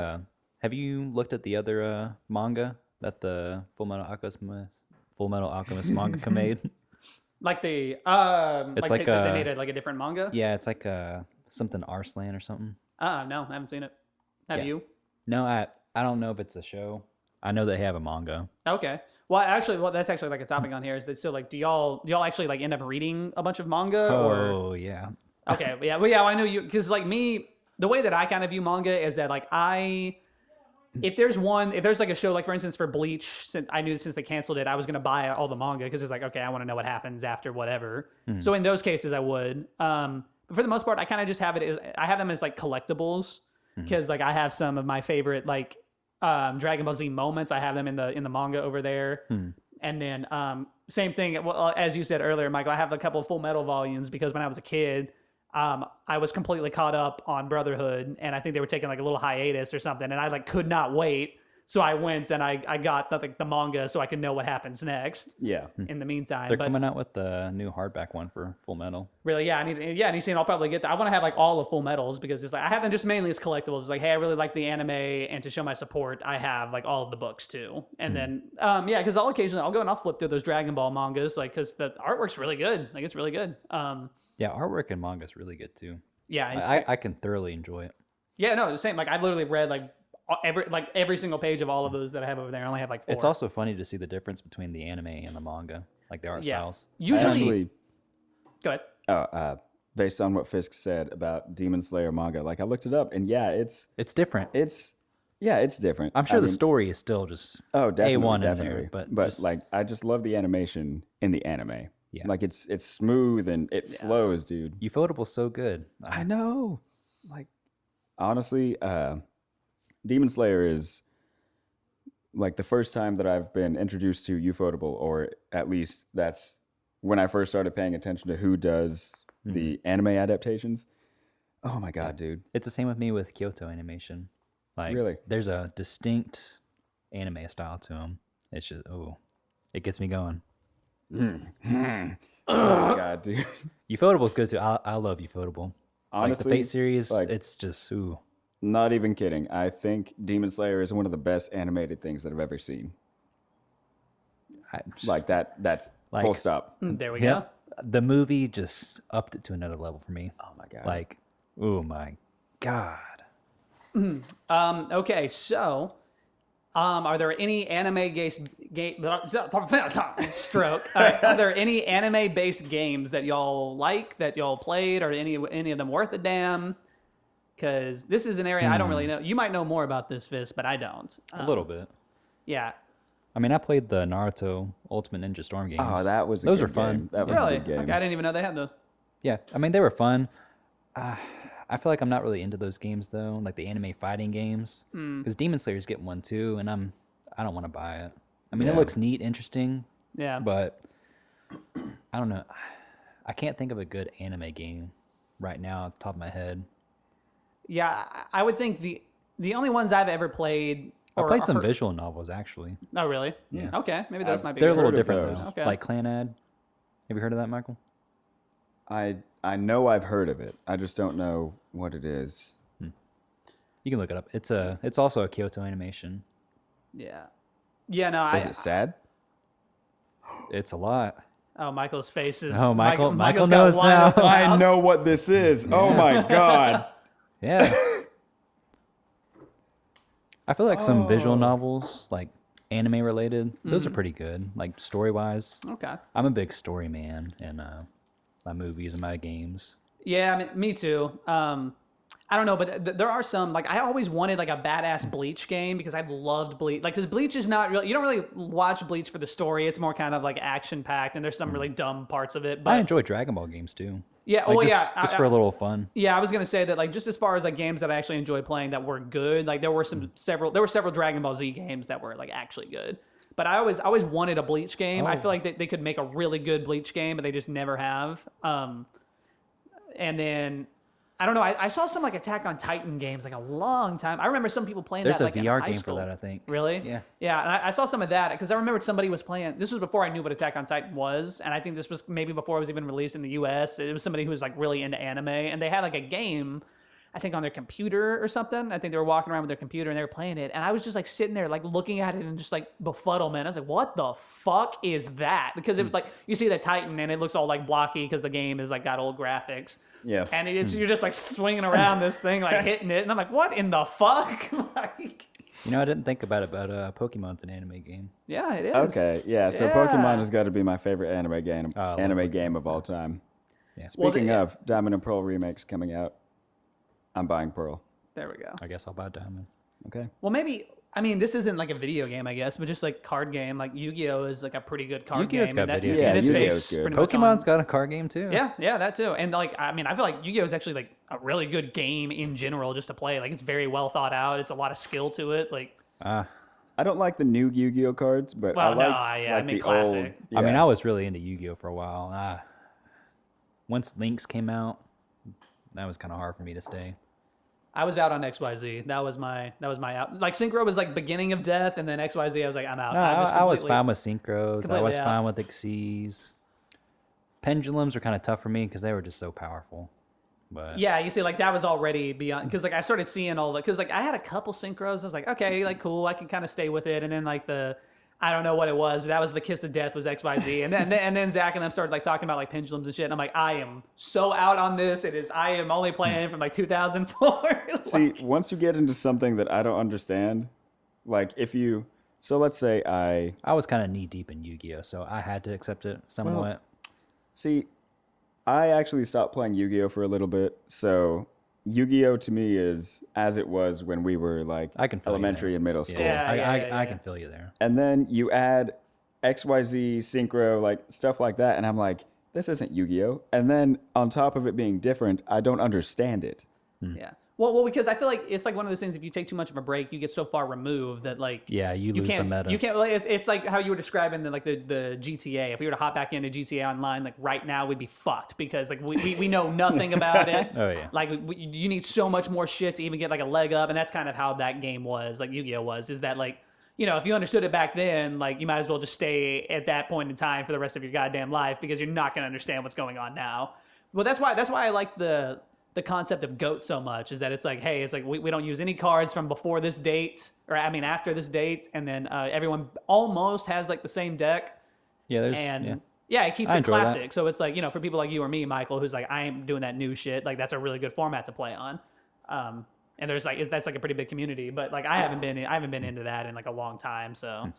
have you looked at the other manga that the Fullmetal Alchemist manga made? Like the, It's like like they made it like a different manga? Yeah, it's like something Arslan or something. No, I haven't seen it. Have Yeah. you? No, I don't know if it's a show. I know they have a manga. Okay. Well, that's actually like a topic on here, is that, so like, do y'all actually like end up reading a bunch of manga? Oh, yeah. Okay, yeah, well, yeah, I know you, because like me, the way that I kind of view manga is that like if there's like a show, like for instance for Bleach, since I knew since they canceled it, I was gonna buy all the manga because it's like, okay, I want to know what happens after whatever. So in those cases, I would. But for the most part, I kind of just have I have them as like collectibles, because like I have some of my favorite like Dragon Ball Z moments. I have them in the manga over there. And then same thing. Well, as you said earlier, Michael, I have a couple of Full Metal volumes because when I was a kid, I was completely caught up on Brotherhood, and I think they were taking like a little hiatus or something, and I like could not wait. So I went and I got the manga so I could know what happens next. Yeah. In the meantime, They're but coming out with the new hardback one for Fullmetal. really, yeah, I need I'll probably get that. I want to have like all of Fullmetals because it's like I have them just mainly as collectibles. It's like, hey, I really like the anime, and to show my support, I have like all of the books too. And then, yeah, because I'll occasionally I'll go and I'll flip through those Dragon Ball mangas, like because the artwork's really good. Like it's really good. Yeah, artwork and manga is really good too. Yeah, it's, I can thoroughly enjoy it. yeah, no, the same. Like I've literally read like every single page of all of those that I have over there. I only have like 4. It's also funny to see the difference between the anime and the manga, like the art styles. Usually, Actually, go ahead. based on what Fisk said about Demon Slayer manga, like I looked it up, and yeah, it's different. it's different. I'm sure I the mean, story is still just definitely, A1 in definitely. there, but just, like I just love the animation in the anime. Yeah. Like it's smooth and it flows, dude. Ufotable's so good. I know. Like honestly, Demon Slayer is like the first time that I've been introduced to Ufotable, or at least that's when I first started paying attention to who does the anime adaptations. Oh my god, dude. It's the same with me with Kyoto Animation. Like, Really? there's a distinct anime style to them. It's just, it gets me going. Oh my god, dude. Ufotable's good too. I love Ufotable. Honestly, like the Fate series, like- it's just, Not even kidding. I think Demon Slayer is one of the best animated things that I've ever seen. Like that's Like- full stop. There we yeah. go. The movie just upped it to another level for me. Oh my god. Like, oh my god. Okay, so, are there any anime-based stroke? Are there any anime-based games that y'all like, that y'all played, or any of them worth a damn? Because this is an area I don't really know. You might know more about this, Fisk, but I don't. A little bit. Yeah. I mean, I played the Naruto Ultimate Ninja Storm games. Oh, that was those good are fun. game. That was Really? a good game. Okay, I didn't even know they had those. Yeah, I mean, they were fun. I feel like I'm not really into those games though, like the anime fighting games. Because Demon Slayer's getting one too, and I don't want to buy it. I mean, it looks neat, interesting, Yeah. but I don't know. I can't think of a good anime game right now off the top of my head. Yeah, I would think the only ones I've ever played. I or played some heard- visual novels actually. Oh, really? Yeah. Okay, maybe those might be. They're a good. little heard of different those. though. Okay. Like Clanad. Have you heard of that, Michael? I know I've heard of it. I just don't know what it is. You can look it up. It's also a Kyoto Animation. Yeah. Yeah. No. Is it sad? It's a lot. Oh, Michael's face is. Oh, Michael Michael's got knows wide now. open I mouth. know what this is. Oh my god. Yeah. I feel like some visual novels, like anime related, those are pretty good, like story wise. Okay. I'm a big story man in my movies and my games. Yeah, I mean, me too. I don't know, but there are some, like, I always wanted like a badass Bleach game because I've loved Bleach. Like, because Bleach is not really, you don't really watch Bleach for the story. It's more kind of like action packed, and there's some really dumb parts of it. But I enjoy Dragon Ball games too. yeah, Like, well, just for a little fun. Yeah, I was gonna say that, like, just as far as like games that I actually enjoyed playing that were good, like there were several Dragon Ball Z games that were like actually good. But I always wanted a Bleach game. I feel like they could make a really good Bleach game, but they just never have. And then I don't know. I saw some like Attack on Titan games like a long time. I remember some people playing There's that a like in VR high game school. for that, I think. Really? Yeah. Yeah, and I saw some of that because I remembered somebody was playing. This was before I knew what Attack on Titan was, and I think this was maybe before it was even released in the U.S. It was somebody who was like really into anime, and they had like a game, I think on their computer or something. I think they were walking around with their computer and they were playing it, and I was just like sitting there like looking at it and just like befuddlement. I was like, "What the fuck is that?" Because it was like you see the Titan and it looks all like blocky because the game is like got old graphics. Yeah. And you're just like swinging around this thing, like hitting it, and I'm like, "What in the fuck?" Like, You know, I didn't think about it, but Pokemon's an anime game. yeah, it is. Okay, yeah. So Yeah. Pokemon has got to be my favorite anime game. Oh, I love Anime game of all time. Yeah. Speaking of Diamond and Pearl remakes coming out, I'm buying Pearl. There we go. I guess I'll buy Diamond. Okay. Well, maybe. I mean, this isn't like a video game, I guess, but just like card game. Like Yu-Gi-Oh is like a pretty good card Yu-Gi-Oh's game. got and that, video and games. it's Yeah, Yu-Gi-Oh's based good. pretty much on- Pokemon's got a card game too. Yeah, that too. And like, I mean, I feel like Yu-Gi-Oh is actually like a really good game in general just to play. Like, it's very well thought out. It's a lot of skill to it. Like, I don't like the new Yu-Gi-Oh cards, but Well, I no, like yeah, I like mean the classic. old. I mean, yeah. I was really into Yu-Gi-Oh for a while. Once Lynx came out, that was kind of hard for me to stay. I was out on XYZ. That was my out. Like Synchro was like beginning of death, and then XYZ I was like, I'm out. No, I was fine with synchros. I completely was out. fine with Xyz. Pendulums were kind of tough for me because they were just so powerful. But Yeah, you see, like that was already beyond because like I started seeing all the because like I had a couple synchros. I was like, okay, like cool, I can kind of stay with it. And then like I don't know what it was, but that was the kiss of death was XYZ. And then Zach and them started like talking about like pendulums and shit. And I'm like, I am so out on this. I am only playing from like 2004. See, once you get into something that I don't understand, like so let's say I was kind of knee deep in Yu-Gi-Oh, so I had to accept it somewhat. see, I actually stopped playing Yu-Gi-Oh for a little bit. So Yu-Gi-Oh to me is as it was when we were like I can feel you elementary there. and middle school. Yeah. I can feel you there. And then you add XYZ, Synchro, like stuff like that. And I'm like, this isn't Yu-Gi-Oh. And then on top of it being different, I don't understand it. Yeah. Well, because I feel like it's like one of those things. If you take too much of a break, you get so far removed that like Yeah, you lose the can't meta. You can't. Like, it's like how you were describing the GTA. If we were to hop back into GTA Online, like right now, we'd be fucked because like we know nothing about it. Oh, yeah. Like you need so much more shit to even get like a leg up, and that's kind of how that game was. Like Yu-Gi-Oh was. Is that like if you understood it back then, like you might as well just stay at that point in time for the rest of your goddamn life because you're not gonna understand what's going on now. Well, that's why I like the concept of GOAT so much is that it's like, hey, it's like we don't use any cards from before this date, or I mean after this date, and then everyone almost has like the same deck, Yeah, there's and yeah. it keeps I it enjoy that. classic. So it's like for people like you or me, Michael, who's like I ain't doing that new shit. Like that's a really good format to play on, and there's like that's like a pretty big community. But like I haven't been into that in like a long time. So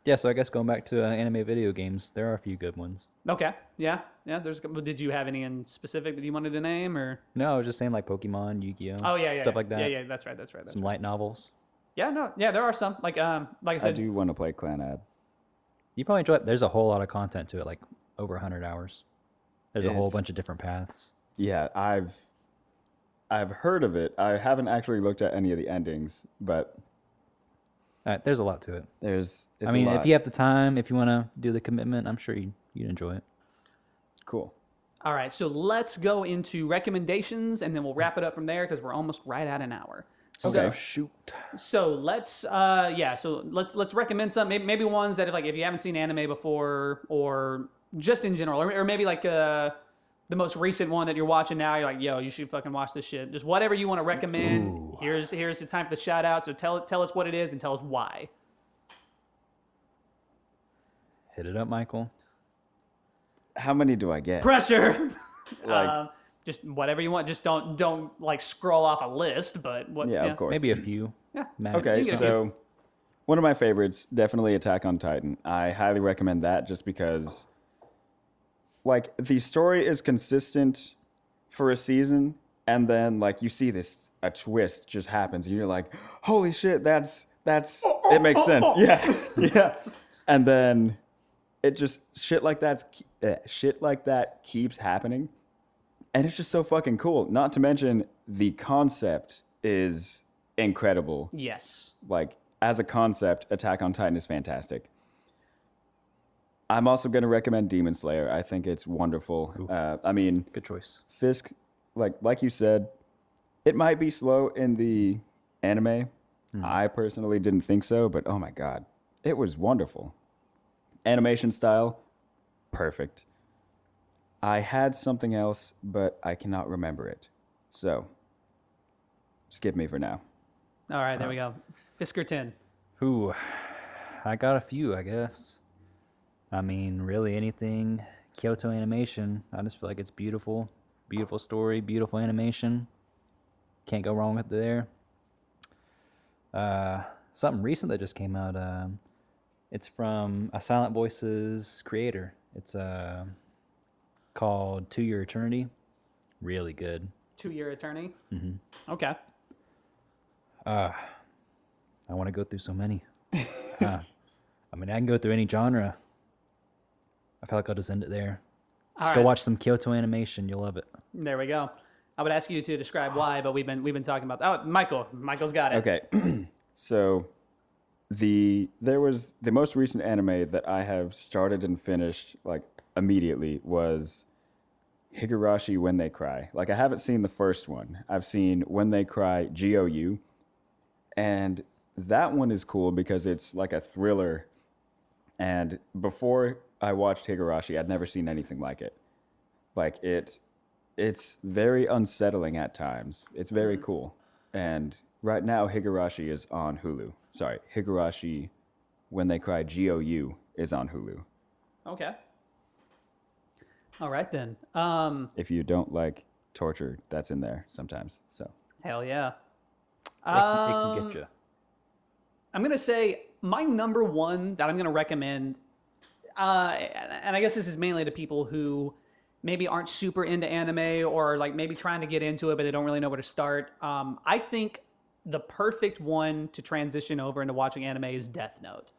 Yeah, so I guess going back to anime video games, there are a few good ones. okay, yeah. Did you have any in specific that you wanted to name or? No, I was just saying like Pokemon, Yu-Gi-Oh, Oh yeah, stuff like that. Yeah, that's right. Some light novels. Yeah, no, yeah, there are some like I I said. do want to play Clan Ad. You probably enjoy it. There's a whole lot of content to it, like over 100 hours. There's a whole It's- bunch of different paths. Yeah, I've heard of it. I haven't actually looked at any of the endings, but There's a lot to it. it's I mean, a lot. if you have the time, if you want to do the commitment, I'm sure you'd enjoy it. Cool. All right, so let's go into recommendations, and then we'll wrap it up from there because we're almost right at an hour. Okay. Shoot. So let's let's recommend some maybe ones that if you haven't seen anime before or just in general or maybe like the most recent one that you're watching now, you're like, yo, you should fucking watch this shit. Just whatever you want to recommend. Ooh. Here's the time for the shout out. So tell us what it is and tell us why. Hit it up, Michael. How many do I get? Pressure. Like- just whatever you want. Just don't like scroll off a list, but what? Yeah, of course. Maybe a few. Yeah. Max. Okay, You get a so one of my favorites, definitely Attack on Titan. I highly recommend that just because, like, the story is consistent for a season, and then, like, you see a twist just happens, and you're like, holy shit, that's it makes sense. Yeah, yeah. And then it just, shit like that keeps happening, and it's just so fucking cool. Not to mention, the concept is incredible. Yes. Like, as a concept, Attack on Titan is fantastic. I'm also going to recommend Demon Slayer. I think it's wonderful. I mean, Good choice. Fisk, like you said, it might be slow in the anime. I personally didn't think so, but oh my god, it was wonderful. Animation style, perfect. I had something else, but I cannot remember it. So, skip me for now. All right, there we go. Fisker 10. Ooh, I got a few, I guess. I mean, really anything Kyoto Animation. I just feel like it's beautiful. Beautiful story, beautiful animation. Can't go wrong with it there. Something recent that just came out. It's from a Silent Voices creator. It's called To Your Eternity. Really good. 2-year attorney. Mm-hmm. Okay. I want to go through so many. I mean, I can go through any genre. I feel like I'll just end it there. Just All go right. watch some Kyoto Animation. You'll love it. There we go. I would ask you to describe why, but we've been talking about. Oh, Michael's got it. Okay, so there was the most recent anime that I have started and finished like immediately was Higurashi When They Cry. Like, I haven't seen the first one. I've seen When They Cry GOU, and that one is cool because it's like a thriller. And before I watched Higurashi, I'd never seen anything like it. Like, it's very unsettling at times. It's very cool. And right now, Higurashi is on Hulu. Sorry, Higurashi When They Cry GOU is on Hulu. Okay. All right, then. If you don't like torture, that's in there sometimes. So Hell yeah. It can get you. I'm going to say my number one that I'm going to recommend, and I guess this is mainly to people who maybe aren't super into anime or like maybe trying to get into it, but they don't really know where to start. I think the perfect one to transition over into watching anime is Death Note.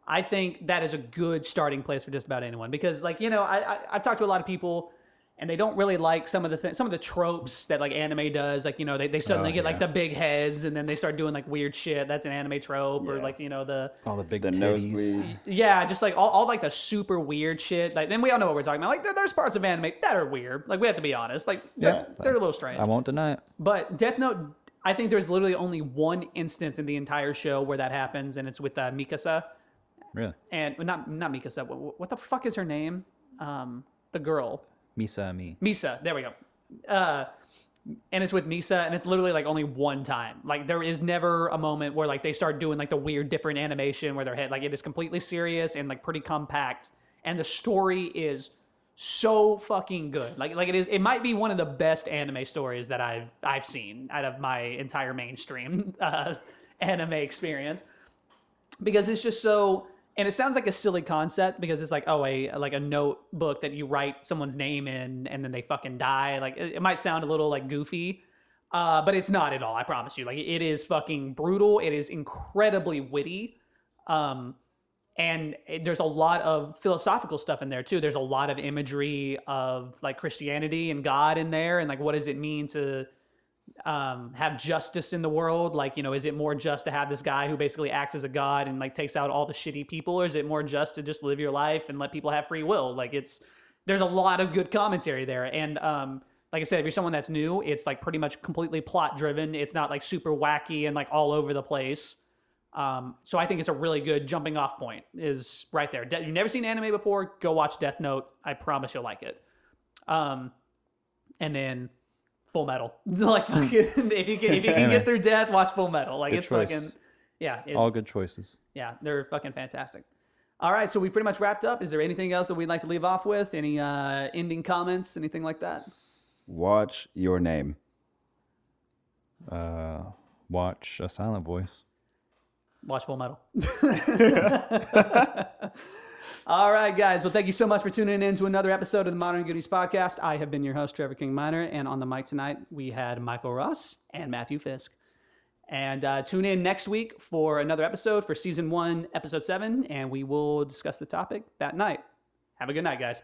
I think that is a good starting place for just about anyone because, like, you know, I've talked to a lot of people and they don't really like some of the tropes that like anime does. Like, you know, they suddenly get like the big heads and then they start doing like weird shit. That's an anime trope. Or like, you know, all the big the titties. nosebleed. Yeah, just like all like the super weird shit. Like, then we all know what we're talking about. Like, there's parts of anime that are weird. Like, we have to be honest. Like, they're a little strange. I won't deny it. But Death Note, I think there's literally only one instance in the entire show where that happens, and it's with Mikasa. Really? And not Mikasa. What the fuck is her name? The girl. Misa. There we go. And it's with Misa, and it's literally like only one time. Like, there is never a moment where like they start doing like the weird different animation where their head, like, it is completely serious and like pretty compact, and the story is so fucking good. Like it might be one of the best anime stories that I've seen out of my entire mainstream anime experience, because it's just so. And it sounds like a silly concept because it's like, oh, a notebook that you write someone's name in and then they fucking die. Like, it might sound a little like goofy, but it's not at all. I promise you. Like, it is fucking brutal. It is incredibly witty. There's a lot of philosophical stuff in there too. There's a lot of imagery of like Christianity and God in there. And like, what does it mean to have justice in the world? Like, you know, is it more just to have this guy who basically acts as a god and like takes out all the shitty people, or is it more just to just live your life and let people have free will? Like, there's a lot of good commentary there. And like I said, if you're someone that's new, it's like pretty much completely plot driven. It's not like super wacky and like all over the place. So I think it's a really good jumping off point is right there. You've never seen anime before, go watch Death Note. I promise you'll like it. And then Fullmetal. Like, fucking, if you can get through Death, watch Fullmetal. Like, Good it's choice. fucking, yeah. All good choices. Yeah, they're fucking fantastic. All right, so we pretty much wrapped up. Is there anything else that we'd like to leave off with? Any ending comments? Anything like that? Watch Your Name. Watch A Silent Voice. Watch Fullmetal. All right, guys. Well, thank you so much for tuning in to another episode of the Modern Goonies podcast. I have been your host, Trevor King Minor, and on the mic tonight, we had Michael Ross and Matthew Fisk. And tune in next week for another episode for Season 1, Episode 7, and we will discuss the topic that night. Have a good night, guys.